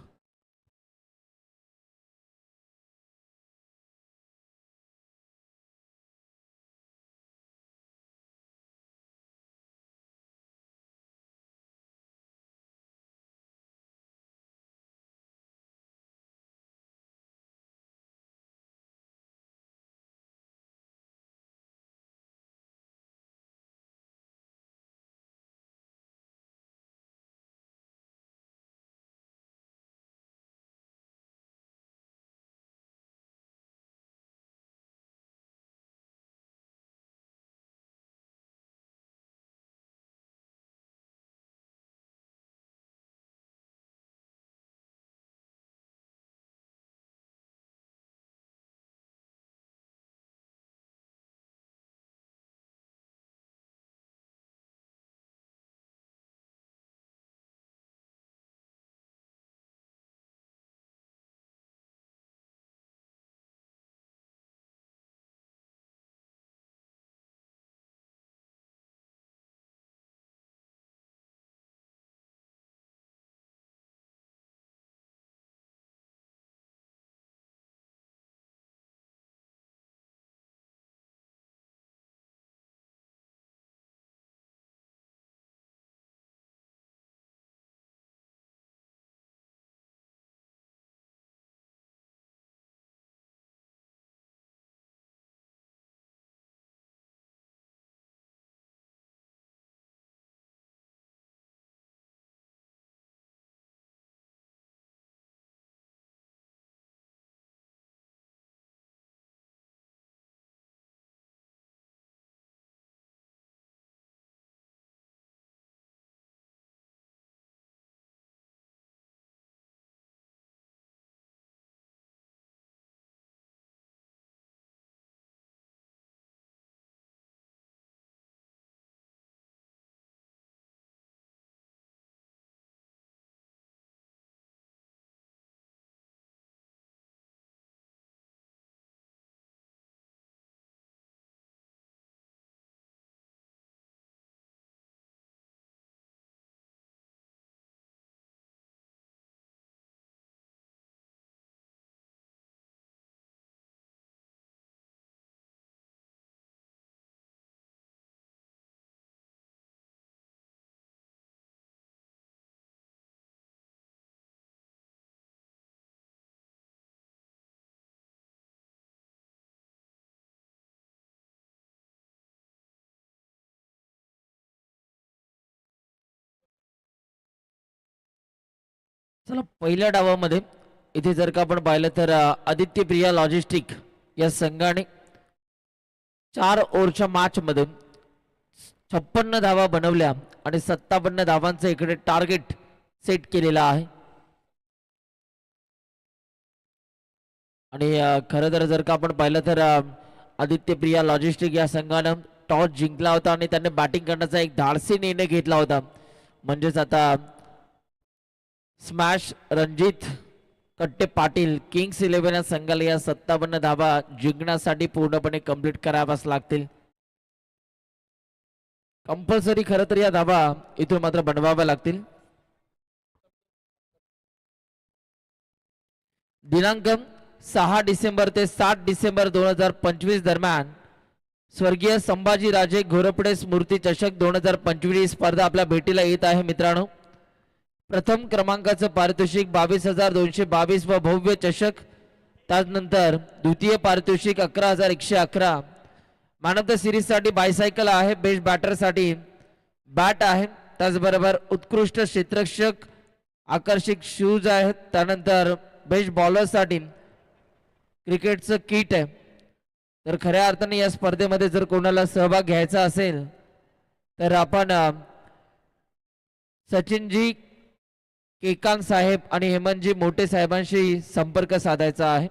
चला पहिल्या डावामध्ये इथे जर का आपण पाहिलं तर आदित्य प्रिया लॉजिस्टिक या संघाने 4 ओव्हरच्या मॅच मध्ये 56 धावा बनवल्या आणि 57 धावांचं इकडे टार्गेट सेट केलेला आहे. आणि खरं तर जर का आपण पाहिलं तर आदित्य प्रिया लॉजिस्टिक या संघानं टॉस जिंकला होता आणि त्यांनी बॅटिंग करण्याचा एक धाडसी निर्णय घेतला होता. म्हणजेच आता स्मॅश रणजित कट्टे पाटील किंग्स 11 या संघाला या 57 धावा जिंकण्यासाठी पूर्णपणे कंप्लीट कराव्याच लागतील. कंपल्सरी खरं तर या धावा इथून मात्र बनवाव्या लागतील. दिनांक 6 डिसेंबर ते 7 डिसेंबर 2025 दरम्यान स्वर्गीय संभाजी राजे घोरपडे स्मृती चषक 2025 स्पर्धा आपल्या भेटीला येत आहे मित्रांनो. प्रथम क्रमांकाचं पारितोषिक 22,222 व भव्य चषक. त्यानंतर द्वितीय पारितोषिक 11,111. मॅन ऑफ द सिरीज साठी बायसायकल आहे. बेस्ट बॅटर साठी बॅट आहे. त्याचबरोबर उत्कृष्ट क्षेत्ररक्षक आकर्षक शूज आहेत. त्यानंतर बेस्ट बॉलर साठी क्रिकेटचं किट आहे. तर खऱ्या अर्थाने या स्पर्धेमध्ये जर कोणाला सहभाग घ्यायचा असेल तर आपण सचिनजी केकांग साहेब आणि हेमंतजी मोठे साहेबांशी संपर्क साधायचा आहे.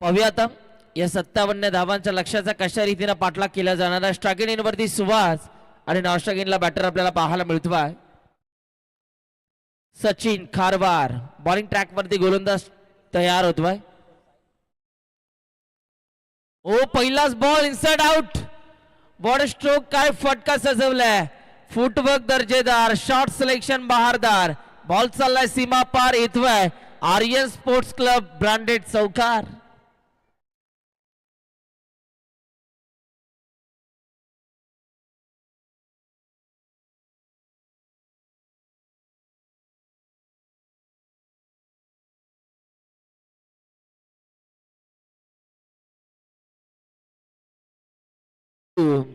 पाहूया आता या 57 धावांच्या लक्ष्याचा कशा रीतीने पाठलाग केला जाणार आहे. स्ट्रायकिंग इन वरती सुहास आणि नॉन स्ट्रायकिंगला बॅटर आपल्याला पाहायला मिळतोय. सचिन खारवार बॉलिंग ट्रॅक वरती गोलंदाज तयार होतोय. ओ पहिलाच ball inside out. Body stroke काय फटका सजवलाय. फुटवर्क दर्जेदार. शॉट सिलेक्शन बहारदार. बॉल चाललाय सीमा पार येतोय. आर्यन स्पोर्ट्स क्लब ब्रँडेड चौकार.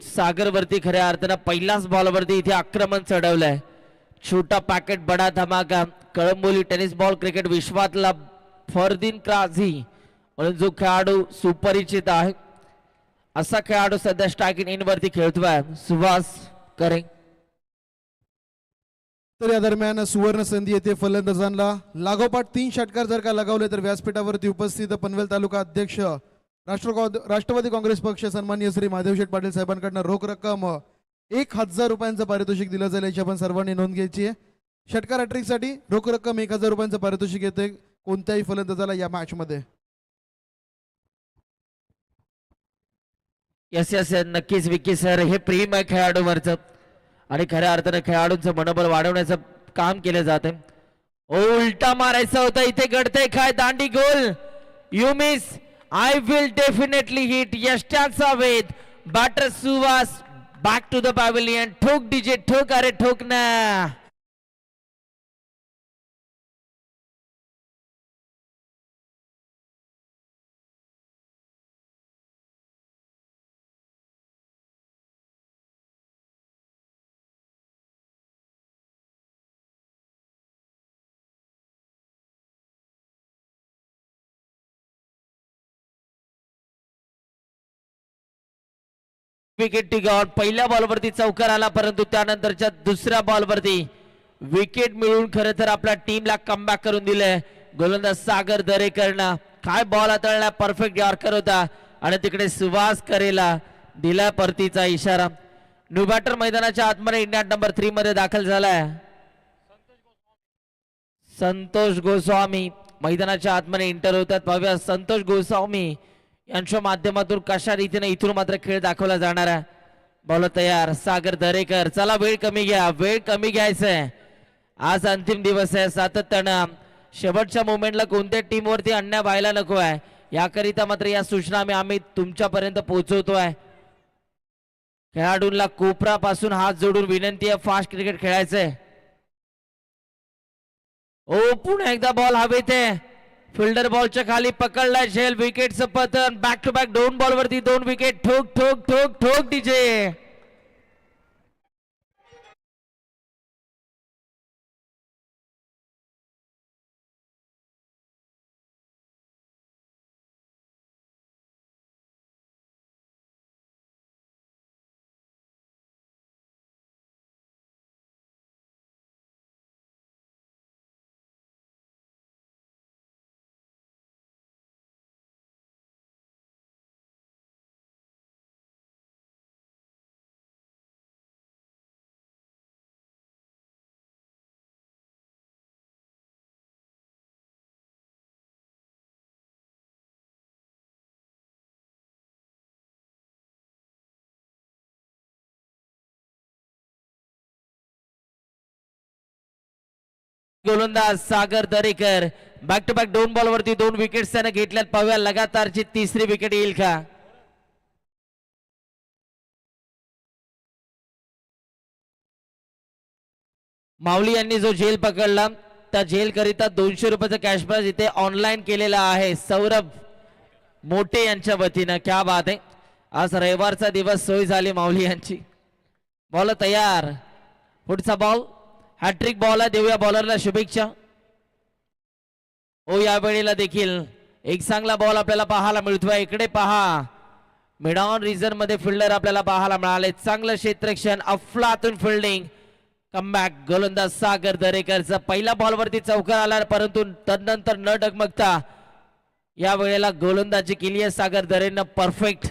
सागर वरती खऱ्या अर्थानं पहिल्याच बॉल वरती इथे आक्रमण चढवलंय. छोटा पॅकेट बडा धमाका. कळंबोली टेनिस बॉल क्रिकेट विश्वातला फरदीन क्राझी म्हणून जो खेळाडू सुपरिचित आहे असा खेळाडू सध्या स्ट्रायकिंग इन वरती खेळतोय सुहास करे.
तर या दरम्यान सुवर्ण संधी येते फलंदाजांना. लागोपाठ 3 षटकार जर का लगावले तर व्यासपीठावरती उपस्थित पनवेल तालुका अध्यक्ष राष्ट्रवादी काँग्रेस पक्ष सन्माननीय श्री महादेवशेठ पाटील साहेबांकडून रोख रक्कम 1,000 रुपयांचं पारितोषिक दिलं जाईल याची आपण सर्वांनी नोंद घ्यायची आहे. षटकार हॅट्रिक साठी रोख रक्कम 1,000 रुपयांचं पारितोषिक येते कोणत्याही फलंदाजाला या मॅच मध्ये.
यस यस नक्कीच विकी सर हे प्रेम आहे खेळाडूवरचं आणि खऱ्या अर्थाने खेळाडूंचं मनोबल वाढवण्याचं काम केलं जाते. उलटा मारायचा होता इथे घडतंय काय दांडी गोल. You miss I will definitely hit. यष्ट्यांचा वेध. Batter Suvas back to the pavilion. ठोक डीजे ठोक. अरे ठोक ना. Wicket take out. पहिल्या बॉलवरती चौकार आला परंतु त्यानंतरच्या दुसऱ्या बॉलवरती विकेट मिळून खरं तर आपल्या टीमला कमबॅक करून दिले. गोलंदाज सागर दरेकरनं काय बॉल हाताळला. परफेक्ट यॉर्कर होता आणि तिकडे सुहास करेला दिला परतीचा इशारा. न्यू बॅटर मैदानाच्या आतमध्ये इंडिया नंबर 3 मध्ये दाखल झालाय. संतोष गोस्वामी मैदानाच्या आतमध्ये इंटर होतात. पाहूया संतोष गोस्वामी यांच्या माध्यमातून कशा रीतीने इथून मात्र खेळ दाखवला जाणार आहे. बॉल तयार. सागर दरेकर. चला वेळ कमी घ्या. वेळ कमी घ्यायचंय. आज अंतिम दिवस आहे. सातत्यानं शेवटच्या मोमेंटला कोणत्या टीम वरती अन्याय व्हायला नको आहे. याकरिता मात्र या सूचना आम्ही तुमच्यापर्यंत पोहोचवतोय. खेळाडूंना कोपरापासून हात जोडून विनंती आहे, फास्ट क्रिकेट खेळायचंय. ओ पुन्हा एकदा बॉल हवेत आहे. फिल्डर बॉलच्या खाली पकडलाय झेल. विकेटचं पतन. बॅक टू बॅक 2 बॉल वरती 2 विकेट. ठोक ठोक ठोक ठोक डीजे. गोलंदाज Sagar Darekar. Back to back 2 ball वरती 2 विकेट त्याने घेतल्यात. पाहूया लगातारची 3री विकेट येईल का. माऊली यांनी जो झेल पकडला त्या झेल करिता 200 रुपयाचा कॅश प्राइज इथे ऑनलाईन केलेला आहे सौरभ मोठे यांच्या वतीनं. क्या बात आहे. आज रविवारचा दिवस सोय झाली माऊली यांची. बॉल तयार. पुढचा बॉल हॅट्रिक बॉल आहे. देऊया बॉलरला शुभेच्छा. ओ या वेळेला देखील एक चांगला बॉल आपल्याला पाहायला मिळतोय. इकडे पहा मिड ऑन रिजन मध्ये फिल्डर आपल्याला पाहायला मिळाले. चांगलं क्षेत्ररक्षण. अफलातून फिल्डिंग. कमबॅक. गोलंदाज सागर दरेकरचा पहिला बॉल वरती चौकार आला परंतु तदनंतर न डगमगता या वेळेला गोलंदाजी केली आहे सागर दरेनं परफेक्ट.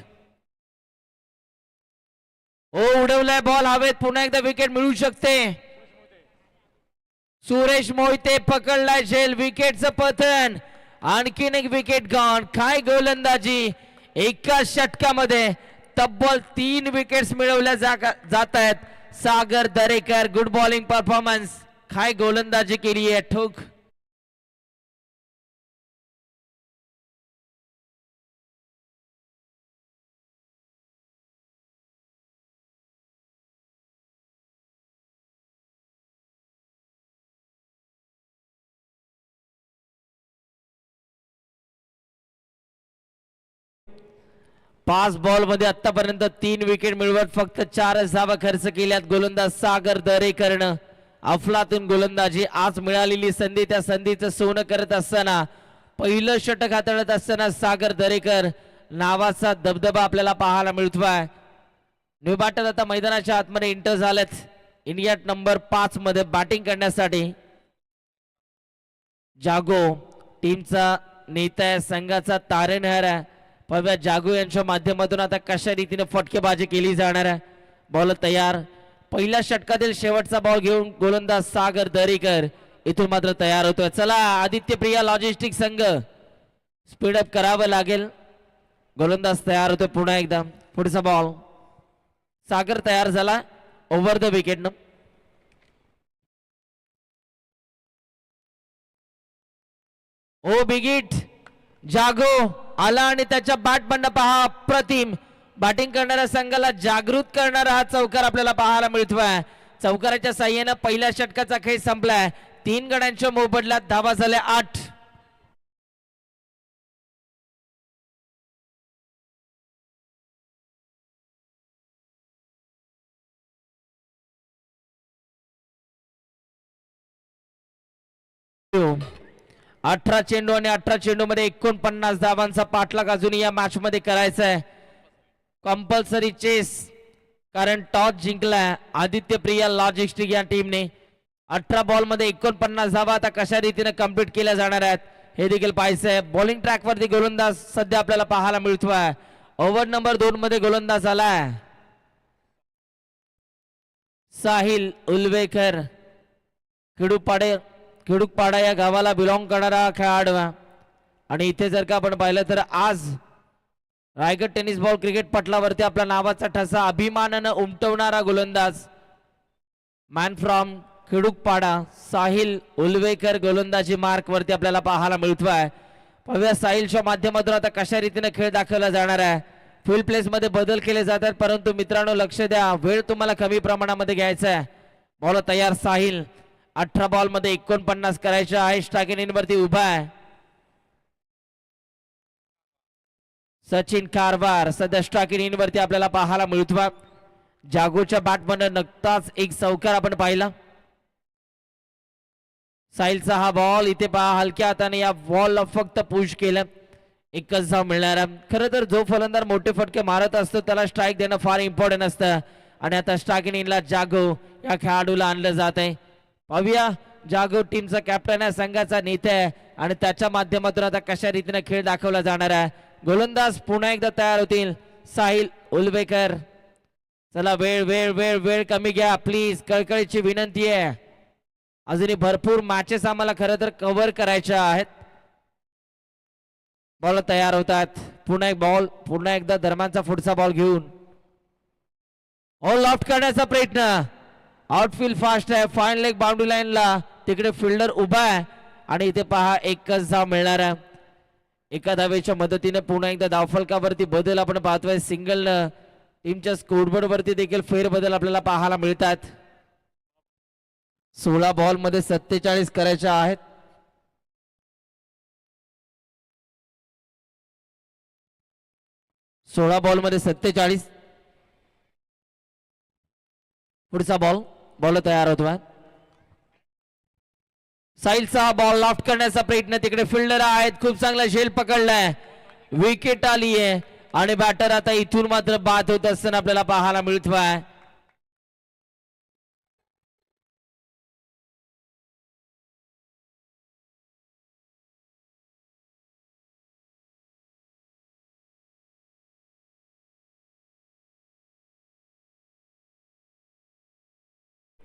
ओ उडवलाय बॉल हवेत. पुन्हा एकदा विकेट मिळू शकते. सुरेश मोहिते पकडलाय झेल. विकेटचं पतन. आणखीन एक विकेट गॉन. काय गोलंदाजी. एका षटकामध्ये तब्बल 3 विकेट्स मिळवल्या जात आहेत. सागर दरेकर गुड बॉलिंग परफॉर्मन्स. काय गोलंदाजी केली आहे. ठोक. पाच बॉल मध्ये आतापर्यंत 3 विकेट मिळवत फक्त 4 धावा खर्च केल्यात गोलंदाज सागर दरेकरनं. अफलातून गोलंदाजी. आज मिळालेली संधी त्या संधीचं सोनं करत असताना पहिलं षटक हाताळत असताना सागर दरेकर नावाचा दबदबा आपल्याला पाहायला मिळतोय. न्यू बॅटर आता मैदानाच्या आतमध्ये एंटर झालेत. इंडिया नंबर 5 मध्ये बॅटिंग करण्यासाठी. जागो टीमचा नेता आहे. संघाचा तारेनहार आहे. पाहूया जागो यांच्या माध्यमातून आता कशा रीतीने फटकेबाजी केली जाणार आहे. बॉल तयार. पहिल्या षटकातील शेवटचा बॉल घेऊन गोलंदाज सागर दरेकर इथून मात्र तयार होतोय. चला आदित्य प्रिया लॉजिस्टिक संघ स्पीडअप करावं लागेल. गोलंदाज तयार होतोय पुन्हा एकदा. पुढचा बॉल. सागर तयार झाला ओव्हर द विकेट न. ओ बिगिट. जागो आला आणि त्याच्या बॅट बंड पहा. अप्रतिम बॅटिंग करणाऱ्या संघाला जागृत करणारा हा चौकार आपल्याला पाहायला मिळतोय. चौकाराच्या साह्याने पहिल्या षटकाचा खेळ संपलाय. 3 गड्यांच्या मोबदल्यात धावा झाल्या 8. अठरा चेंडू आणि 18 चेंडू मध्ये 49 धावांचा पाठलाग अजून या मॅच मध्ये करायचा आहे. कंपल्सरी चेस कारण टॉस जिंकलाय आदित्य प्रिया लॉजिस्टिक या टीमने. 18 बॉल मध्ये 49 धावा आता कशा रीतीने कंप्लीट केल्या जाणार आहेत हे देखील पाहायचंय. बॉलिंग ट्रॅक वरती गोलंदाज सध्या आपल्याला पाहायला मिळतोय. ओव्हर नंबर 2 मध्ये गोलंदाज आलाय साहिल उलवेकर. खिडूकपाडा या गावाला बिलॉंग करणारा खेळाडू आणि इथे जर का आपण पाहिलं तर आज रायगड टेनिस बॉल क्रिकेट पटलावरती आपला नावाचा ठसा अभिमानानं उमटवणारा गोलंदाज मॅन फ्रॉम खिडूकपाडा साहिल उलवेकर गोलंदाजी मार्क वरती आपल्याला पाहायला मिळतोय. पाहूया साहिलच्या माध्यमातून आता कशा रीतीने खेळ दाखवला जाणार आहे. फील्ड प्लेस मध्ये बदल केले जातात, परंतु मित्रांनो लक्ष द्या, वेळ तुम्हाला कमी प्रमाणामध्ये घ्यायचा आहे. बॉल तयार. साहिल 18 बॉल मध्ये 49 करायचे आहे. स्ट्रायकिंग इन वरती उभा आहे सचिन कारभार. सध्या स्ट्रायकिंग इन वरती आपल्याला पाहायला मिळतो. जागोच्या बॅटमध्ये नुकताच एक चौकार आपण पाहिला. साहिलचा हा बॉल इथे पहा, हलक्या हाताने या बॉलला फक्त पुश केलं. एकच धाव मिळणार. खरं तर जो फलंदाज मोठे फटके मारत असतो त्याला स्ट्राईक देणं फार इम्पॉर्टंट असतं, आणि आता स्ट्रायकिंग इनला जागो या खेळाडूला आणलं जात आहे. पाहूया जागो टीमचा कॅप्टन आहे, संघाचा नेता आहे, आणि त्याच्या माध्यमातून आता कशा रीतीने खेळ दाखवला जाणार आहे. गोलंदाज पुन्हा एकदा तयार होतील. साहिल उलवेकर. चला वेळ वेळ वेळ वेळ कमी घ्या प्लीज, कळकळीची विनंती आहे. अजूनही भरपूर मॅचेस आम्हाला खरं तर कव्हर करायच्या आहेत. बॉल तयार होतात. पुन्हा एक बॉल, पुन्हा एकदा दरम्यानचा पुढचा बॉल घेऊन लॉफ्ट करण्याचा प्रयत्न. आउटफील्ड फास्ट आहे. फाईन लेग बाउंड्री लाईनला तिकडे फिल्डर उभा आहे, आणि इथे पहा एकच धाव मिळणार आहे. एका धावेच्या मदतीने पुन्हा एकदा धावफलकावरती बदल आपण पाहतोय. सिंगल टीमच्या स्कोरबोर्ड वरती देखील फेरबदल आपल्याला पाहायला मिळतात. 16 बॉल मध्ये 47 करायच्या आहेत. सोळा बॉल मध्ये 47. पुढचा बॉल. बॉल तयार होतोय. साहिलचा बॉल लॉफ्ट करण्याचा प्रयत्न. तिकडे फिल्डर आहेत, खूप चांगला झेल पकडलाय. विकेट आली आहे, आणि बॅटर आता इथून मात्र बाद होत असताना आपल्याला पाहायला मिळतोय.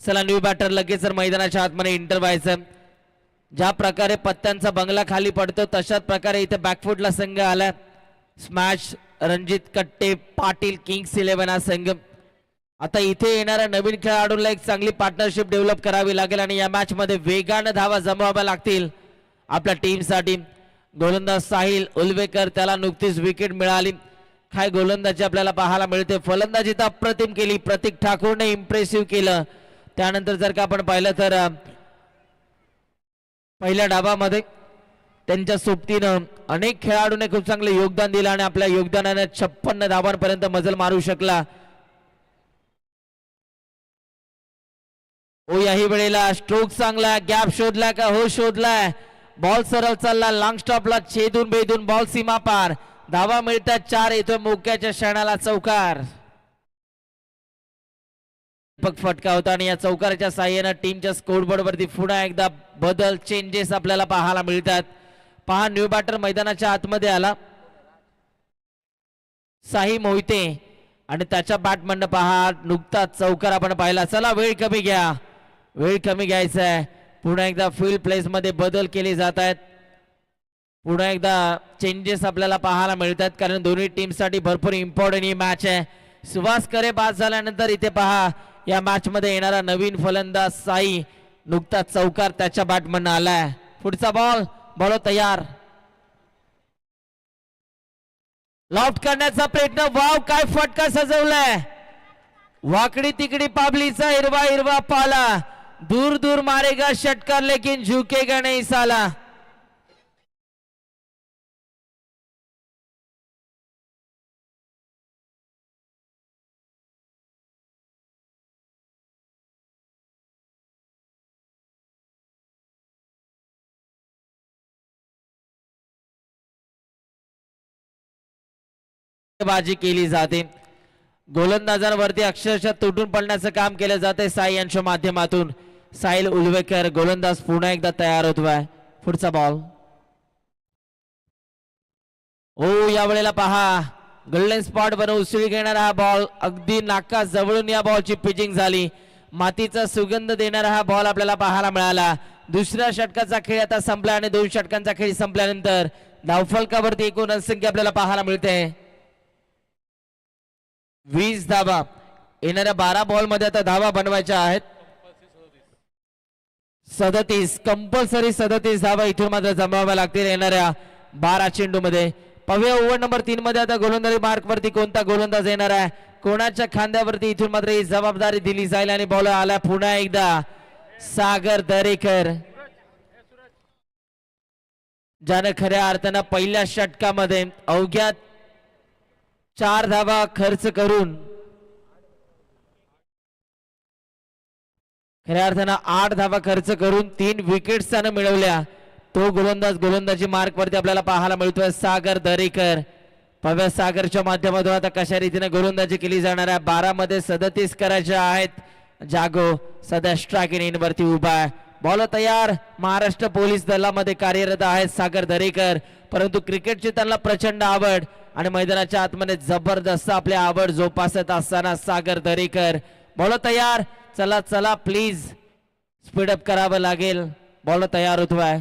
चला न्यू बॅटर लगेच जर मैदानाच्या आतमध्ये इंटर व्हायचं. ज्या प्रकारे पत्त्यांचा बंगला खाली पडतो तशाच प्रकारे इथे बॅकफुटला संघ आला. स्मॅश रणजित कट्टे पाटील किंग्स 11 हा संघ. आता इथे येणाऱ्या नवीन खेळाडूंना एक चांगली पार्टनरशिप डेव्हलप करावी लागेल, आणि या मॅच मध्ये वेगानं धावा जमवाव्या लागतील आपल्या टीमसाठी. गोलंदाज साहिल उलवेकर, त्याला नुकतीच विकेट मिळाली. काय गोलंदाजी आपल्याला पाहायला मिळते. फलंदाजी तर अप्रतिम केली. प्रतीक ठाकूरने इम्प्रेसिव्ह केलं. त्यानंतर जर का आपण पाहिलं तर पहिल्या डावामध्ये त्यांच्या सोबतीनं अनेक खेळाडूंनी खूप चांगले योगदान दिलं, आणि आपल्या योगदानाने 56 धावांपर्यंत मजल मारू शकला. याही वेळेला स्ट्रोक चांगला, गॅप शोधला का हो शोधलाय. बॉल सरळ चालला, लॉंग स्टॉपला छेदून बेदून बॉल सीमा पार. धावा मिळतात 4. येतोय मोक्याच्या क्षणाला चौकार. फटका होता, आणि या चौकाराच्या साह्याने टीमच्या स्कोरबोर्ड वरती पुन्हा एकदा बदल चेंजेस आपल्याला पाहायला मिळतात. पहा न्यू बॅटर मैदानाच्या आतमध्ये आला. साही मोहिते, आणि त्याच्या बॅटमधनं पहा नुकताच चौकार आपण पाहिला. चला वेळ कमी घ्या, वेळ कमी घ्यायचा आहे. पुन्हा एकदा फील्ड प्लेस मध्ये बदल केले जात आहेत. पुन्हा एकदा चेंजेस आपल्याला पाहायला मिळतात, कारण दोन्ही टीमसाठी भरपूर इम्पॉर्टंट ही मॅच आहे. सुभाष करे बाद झाल्यानंतर इथे पहा या मॅच मध्ये येणारा नवीन फलंदाज साई. नुकताच चौकार त्याच्या बॅटमधनं आलाय. पुढचा बॉल. बॉल तयार. लॉफ्ट करण्याचा प्रयत्न. वाव काय फटका सजवलाय. वाकडी तिकडी पाबलीचा हिरवा हिरवा पाला. दूर दूर मारेगा षटकार लेकिन झुकेगा नहीं साला. बाजी केली जाते. गोलंदाजांवरती अक्षरशः तुटून पडण्याचं काम केलं जाते साई यांच्या माध्यमातून. साहिल उलवेकर गोलंदाज पुन्हा एकदा तयार होतोय. पुढचा बॉल. या वेळेला पहा गोल्डन स्पॉट बनवून उसळी घेणारा हा बॉल. अगदी नाका जवळून या बॉलची पिचिंग झाली. मातीचा सुगंध देणारा हा बॉल आपल्याला पाहायला मिळाला. दुसऱ्या षटकाचा खेळ आता संपला, आणि 2 षटकांचा खेळ संपल्यानंतर धावफलकावरती एकूण रनसंख्या आपल्याला पाहायला मिळते 20 धावा. येणाऱ्या 12 बॉल मध्ये आता धावा बनवायच्या आहेत 37. कंपल्सरी 37 धावा इथून मात्र जमवाव्या लागतील येणाऱ्या 12 चेंडू मध्ये. पाहूया ओव्हर नंबर 3 मध्ये आता गोलंदाजी मार्क वरती कोणता गोलंदाज येणार आहे, कोणाच्या खांद्यावरती इथून मात्र ही जबाबदारी दिली जाईल. आणि बॉलर आला पुन्हा एकदा सागर दरेकर, ज्याने खऱ्या अर्थानं पहिल्या षटकामध्ये अवघ्या 4 धावा खर्च करून खऱ्या अर्थानं 8 धावा खर्च करून 3 विकेट्स त्यानं मिळवल्या. तो गोलंदाज गोलंदाजी मार्क वरती आपल्याला पाहायला मिळतोय सागर दरेकर. पाहूया सागरच्या माध्यमातून आता कशा रीतीने गोलंदाजी केली जाणार आहे. 12 मध्ये 37 करायच्या आहेत. जागो सध्या स्ट्रायकिंग इन वरती उभा आहे. बॉल तयार. महाराष्ट्र पोलीस दलामध्ये कार्यरत आहेत सागर दरेकर, परंतु क्रिकेटची त्यांना प्रचंड आवड आणि मैदानाच्या आतमध्ये जबरदस्त आपली आवड जोपासत असताना सागर दरेकर. बॉल तयार. चला चला प्लीज स्पीडअप करावं लागेल. बॉल तयार होतोय.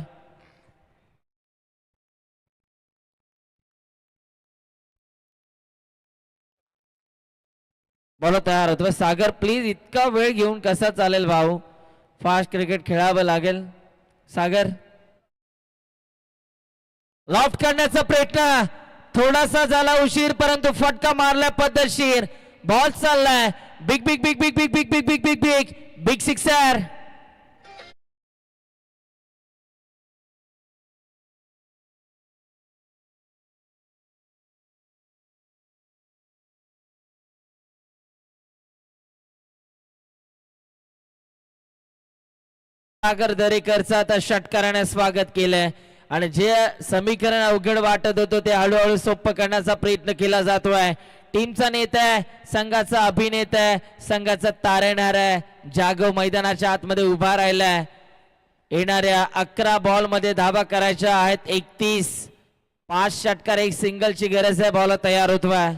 बॉल तयार होतोय. सागर प्लीज इतका वेळ घेऊन कसा चालेल भाऊ, फास्ट क्रिकेट खेळावं लागेल. सागर लॉफ्ट करण्याचा प्रयत्न, थोडासा झाला उशीर परंतु फटका मारलाय पद्धतशीर. बॉल चाललाय. Big big big big big big big big big big big sixer. Sagar दरेकरचं आता षटकाराने स्वागत केलंय आणि जे समीकरण अवघड वाटत होतं ते हळूहळू सोपं करण्याचा प्रयत्न केला जातोय. टीमचा नेता आहे, संघाचा अभिनेता आहे, संघाचा तारणहार आहे. जागो मैदानाच्या आतमध्ये उभा राहिलाय. येणाऱ्या 11 बॉल मध्ये धावा करायच्या आहेत 31. 5 षटकार 1 सिंगलची गरज आहे. बॉल तयार होतोय.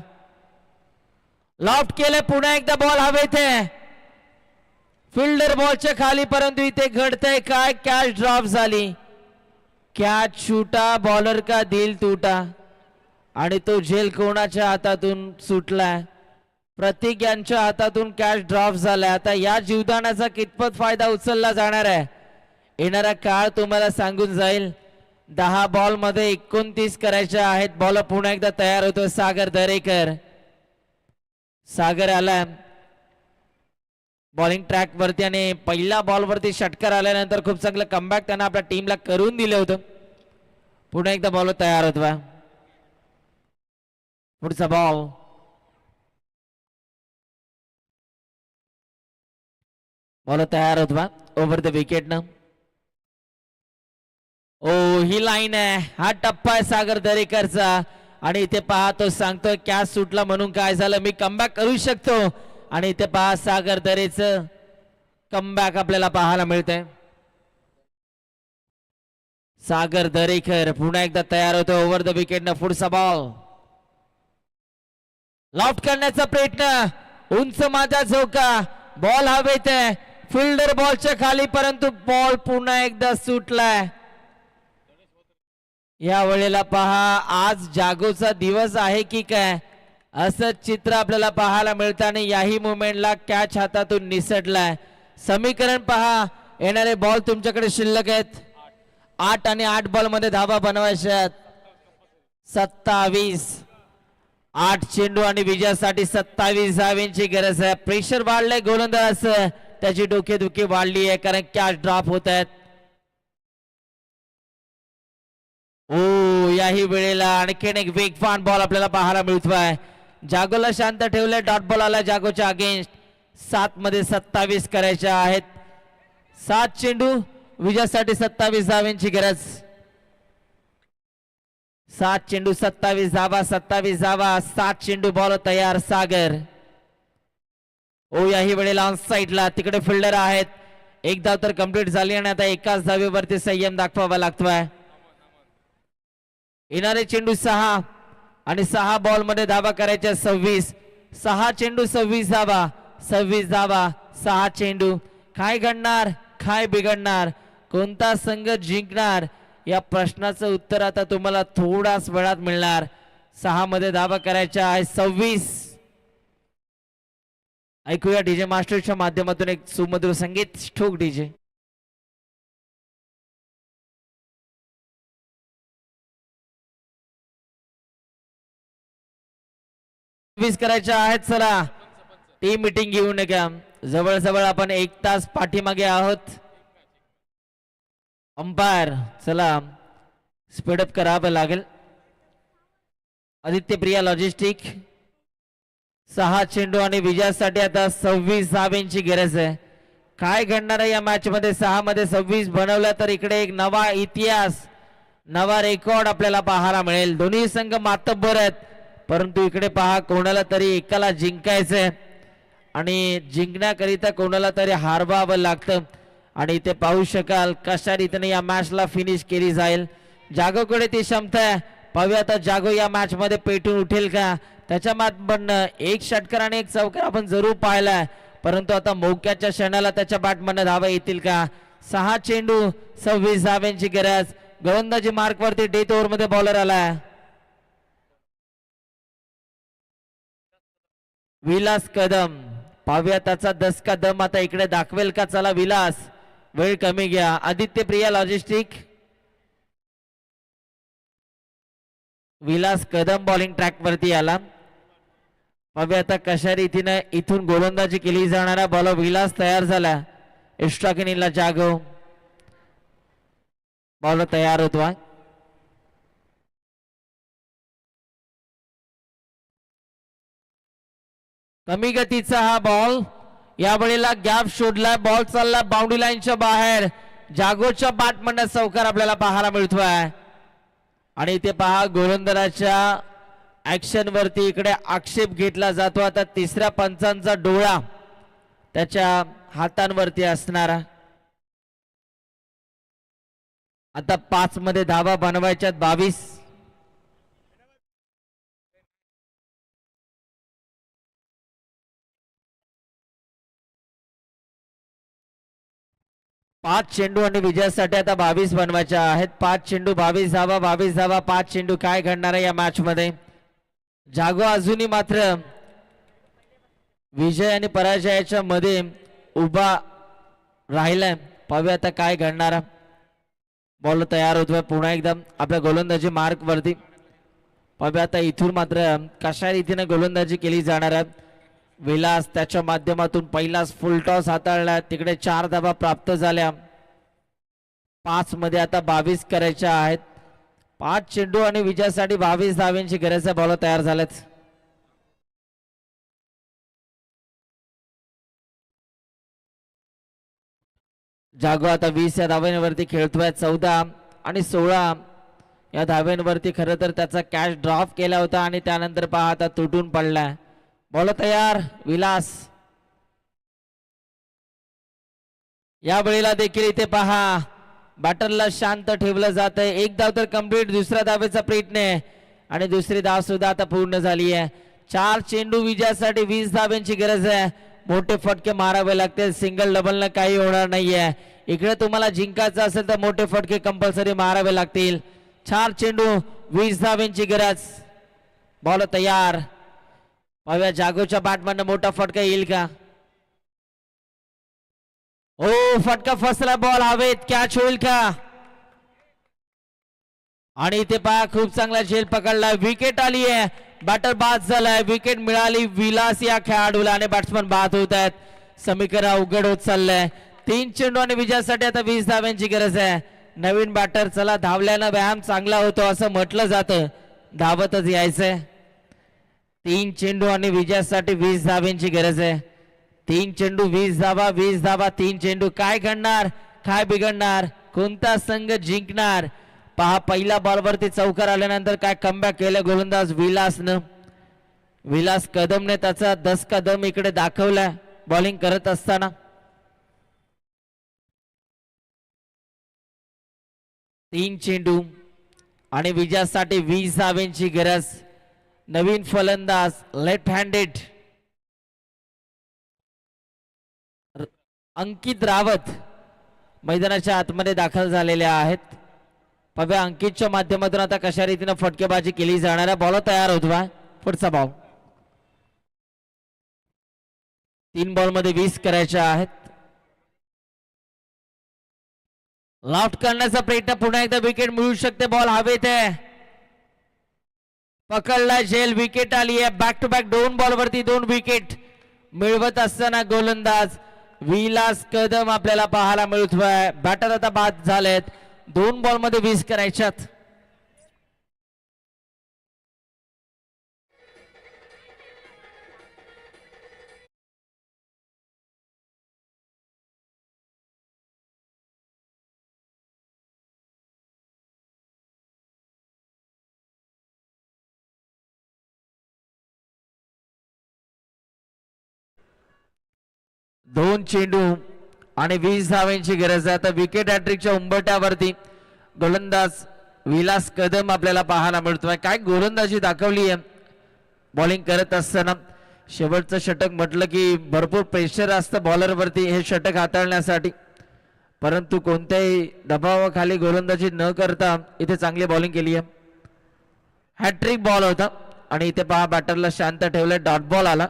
लॉफ्ट केले. पुन्हा एकदा बॉल हवेत आहे. फिल्डर बॉलच्या खाली, परंतु इथे घडतंय काय, कॅच ड्रॉप झाली. कॅच छूटा बॉलर का दिल टूटा. आणि तो झेल कोणाच्या हातातून सुटलाय, प्रतीक यांच्या हातातून कॅच ड्रॉप झालाय. आता या जीवदानाचा कितपत फायदा उचलला जाणार आहे येणारा काळ तुम्हाला सांगून जाईल. 10 बॉल मध्ये 29 करायच्या आहेत. बॉल पुन्हा एकदा तयार होतो सागर दरेकर. सागर आला बॉलिंग ट्रॅक वरती आणि पहिल्या बॉल वरती षटकार आल्यानंतर खूप चांगलं कमबॅक त्यांना आपल्या टीमला करून दिलं होतं. पुन्हा एकदा बॉल तयार होतोय. पुढचा बॉल. बॉल तयार होतोय ओव्हर द विकेट न. ओ ही लाईन आहे, हा टप्पा आहे सागर दरेकरचा. आणि इथे पहा तो सांगतोय कॅच सुटला म्हणून काय झालं, मी कमबॅक करू शकतो. आणि इथे पहा सागर दरेचं कमबॅक आपल्याला पाहायला मिळतंय. सागर दरेकर पुन्हा एकदा तयार होतो ओव्हर द विकेट न. पुढचा बॉल. लॉफ्ट करण्याचा प्रयत्न, उंच माझा झोका. बॉल हवेत आहे. फिल्डर बॉलच्या खाली, परंतु बॉल पुन्हा एकदा सुटलाय. या वेळेला पहा आज जागोचा दिवस आहे की काय असं चित्र आपल्याला पाहायला मिळतं. आणि याही मुवमेंटला कॅच हातातून निसटलाय. समीकरण पहा. येणारे बॉल तुमच्याकडे शिल्लक आहेत 8 आणि 8 बॉल मध्ये धावा बनवायच्या आहेत 27. 8 चेंडू आणि विजयासाठी 27 धावांची गरज आहे. प्रेशर वाढलंय गोलंदाजाचं, त्याची डोकेदुखी वाढली आहे कारण कॅच ड्रॉप होत आहेत. ओ याही वेळेला आणखीन एक वेगवान बॉल आपल्याला पाहायला मिळतोय. जागोला शांत ठेवलंय. डॉट बॉल आला जागोच्या अगेन्स्ट. 7 मध्ये 27 करायच्या आहेत. 7 चेंडू विजयासाठी 27 धावांची गरज. 7 चेंडू 27 धावा. 27 धावा 7 चेंडू. बॉल तयार सागर. ओ याही वेळेला ऑन साइडला तिकडे फिल्डर आहेत. एक धाव तर कंप्लीट झाली आणि आता एकाच धावेवरती संयम दाखवावा लागतोय. येणारे चेंडू 6 आणि 6 बॉल मध्ये धावा करायच्या 26. 6 चेंडू 26 धावा. 26 धावा 6 चेंडू. काय घडणार, काय बिघडणार, कोणता संघ जिंकणार या प्रश्नाचं उत्तर आता तुम्हाला थोड्याच वेळात मिळणार. 6 मध्ये धावा करायच्या आहे 26. ऐकूया डीजे मास्टरच्या माध्यमातून एक सुमधुर संगीत. ठोक डीजे. 26 करायच्या आहेत. चला टीम मीटिंग घेऊ नका, जवळजवळ आपण 1 तास पाठीमागे आहोत. अंपायर चला स्पीडअप करावं लागेल. आदित्य प्रिया लॉजिस्टिक 6 चेंडू आणि विजयासाठी आता 26 धावांची गरज आहे. काय घडणार आहे या मॅच मध्ये? 6 मध्ये 26 बनवलं तर इकडे एक नवा इतिहास, नवा रेकॉर्ड आपल्याला पाहायला मिळेल. दोन्ही संघ मातब्बर आहेत, परंतु इकडे पहा कोणाला तरी एकाला जिंकायचंय आणि जिंकण्याकरिता कोणाला तरी हारवावं लागतं. आणि इथे पाहू शकाल कशा रीतीने या मॅचला फिनिश केली जाईल. जागोकडे ती क्षमता आहे. पाहूया आता जागो या मॅच मध्ये पेटून उठेल का. त्याच्या बॅटमधनं एक षटकार आणि एक चौकार आपण जरूर पाहिलाय, परंतु आता मौक्याच्या क्षणाला त्याच्या बॅटमधनं धावा येतील का. 6 चेंडू 26 धाव्यांची गरज. गोलंदाजी मार्क वरती डेथ ओव्हर मध्ये बॉलर आलाय विलास कदम. पाहूया त्याचा दसका दम आता इकडे दाखवेल का. चला विलास, वेळ कमी घ्या. Aditya Priya logistic Vilas Kadam bowling track वरती आला. पाहूया आता कशा रीतीने इथून गोलंदाजी केली जाणारा बॉलर विलास तयार झाला. एक्स्ट्रा किनीला जागो बॉलर तयार होतोय. कमी गतीचा हा बॉल, यावेळेला गॅप शोधलाय. बॉल चालला बाउंड्री लाईनच्या बाहेर. जागोच्या बॅटमधनं चौकार आपल्याला पाहायला मिळतोय. आणि इथे पहा गोलंदाजाच्या ऍक्शन वरती इकडे आक्षेप घेतला जातो. आता तिसऱ्या पंचांचा डोळा त्याच्या हातांवरती असणारा. आता 5 मध्ये धावा बनवायच्यात 22. पाच चेंडू आणि विजयासाठी आता 22 बनवायच्या आहेत. 5 चेंडू 22 धावा, 22 धावा 5 चेंडू. काय घडणार आहे या मॅच मध्ये? जागो अजूनही मात्र विजय आणि पराजयाच्या मध्ये उभा राहिलाय. पाहूया आता काय घडणार. बॉल तयार होतोय पुन्हा एकदा आपल्या गोलंदाजी मार्क वरती. पाहूया आता इथून मात्र कशा रीतीने गोलंदाजी केली जाणार आहे. विलास त्याच्या माध्यमातून पहिलाच फुल टॉस हाताळला. तिकडे 4 धावा प्राप्त झाल्या. 5 मध्ये आता 22 करायच्या आहेत. 5 चेंडू आणि विजयासाठी 22 धाव्यांची गरज आहे. बॉलर तयार झालेत. जागो आता 20 या धाव्यांवरती खेळतोय. 14 आणि 16 या धाव्यांवरती खरं तर त्याचा कॅच ड्रॉप केला होता आणि त्यानंतर पहा आता तुटून पडलाय. बॉल तयार विलास. या वेळेला देखील इथे पहा बॅटरला शांत ठेवलं जात आहे. एक धाव तर कंप्लीट. दुसऱ्या धावेचा प्रयत्न आहे आणि दुसरी धाव सुद्धा आता पूर्ण झाली आहे. 4 चेंडू विजयासाठी 20 धाव्यांची गरज आहे. मोठे फटके मारावे लागतील. सिंगल डबल न काही होणार नाहीये. इकडे तुम्हाला जिंकायचं असेल तर मोठे फटके कंपल्सरी मारावे लागतील. 4 चेंडू 20 धाव्यांची गरज. बॉल तयार. पाहूया जागोच्या बॅटमधनं मोठा फटका येईल का. ओ फटका फसला. बॉल हवेत. कॅच होईल का. आणि इथे पहा खूप चांगला झेल पकडला. विकेट आली आहे. बॅटर बाद झालाय. विकेट मिळाली विलास या खेळाडूला आणि बॅट्समन बाद होत आहेत. समीकरण अवघड होत चाललंय. 3 चेंडू आणि विजयासाठी आता 20 धाव्यांची गरज आहे. नवीन बॅटर. चला धावल्यानं व्यायाम चांगला होतो असं म्हटलं जातं. धावतच यायचंय. 3 चेंडू आणि विजयासाठी 20 धाव्यांची गरज आहे. 3 चेंडू 20 धावा, 20 धावा 3 चेंडू. काय घडणार, काय बिघडणार, कोणता संघ जिंकणार? पहा पहिल्या बॉलवरती चौकार आल्यानंतर काय कमबॅक केलं गोलंदाज विलासनं. विलास कदमने त्याचा 10 कदम इकडे दाखवला बॉलिंग करत असताना. 3 चेंडू आणि विजयासाठी 20 धाव्यांची गरज. नवीन फलंदाज लेफ्ट हँडेड अंकित रावत मैदानाच्या आतमध्ये दाखल झालेले आहेत. पाहूया अंकितच्या माध्यमातून आता कशा रीतीने फटकेबाजी केली जाणार आहे. बॉल तयार होतोय. पुढचा बॉल. 3 बॉल मध्ये 20 करायचे आहेत. लॉफ्ट करण्याचा प्रयत्न. पुन्हा एकदा विकेट मिळू शकते. बॉल हवेत आहे. पकडला झेल, विकेट आली आहे. बॅक टू बॅक 2 बॉल वरती 2 विकेट मिळवत असताना गोलंदाज विलास कदम आपल्याला पाहायला मिळतोय. बॅटर आता बाद झालेत. 2 बॉल मध्ये 20 करायच्यात. दोन चेंडू आणि 20 धावांची गरज आहे. आता विकेट हॅट्रिकच्या उंबरठ्यावरती गोलंदाज विलास कदम आपल्याला पाहायला मिळतोय. काय गोलंदाजी दाखवली आहे बॉलिंग करत असताना. शेवटचं षटक म्हटलं की भरपूर प्रेशर असतं बॉलरवरती हे षटक हाताळण्यासाठी, परंतु कोणत्याही दबावाखाली गोलंदाजी न करता इथे चांगली बॉलिंग केली आहे. हॅट्रिक बॉल होता आणि इथे पहा बॅटरला शांत ठेवलं. डॉट बॉल आला.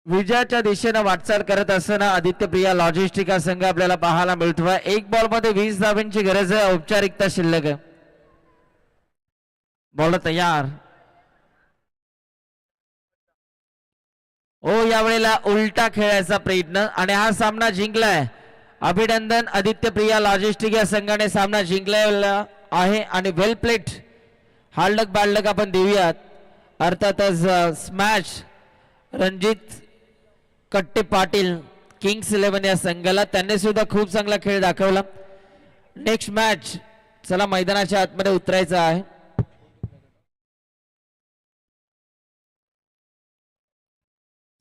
विजयाच्या दिशेनं वाटचाल करत असताना आदित्य प्रिया लॉजिस्टिक हा संघ आपल्याला पाहायला मिळतोय. 1 बॉल मध्ये 20 धावांची गरज आहे. औपचारिकता शिल्लक आहे. बॉल तयार. यावेळेला उलटा खेळायचा प्रयत्न आणि हा सामना जिंकलाय. अभिनंदन आदित्य प्रिया लॉजिस्टिक या संघाने सामना जिंकलेला आहे आणि वेल प्लेट. हार्डलक बॅडलक आपण देऊयात. अर्थातच स्मॅश रणजित कट्टे पाटील किंग्स 11 या संघाला, त्यांनी सुद्धा खूप चांगला खेळ दाखवला. Next match. चला मैदानाच्या आतमध्ये उतरायचं आहे.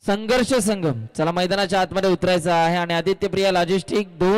संघर्ष संघ. चला मैदानाच्या आतमध्ये उतरायचं आहे आणि आदित्य प्रिया लॉजिस्टिक 2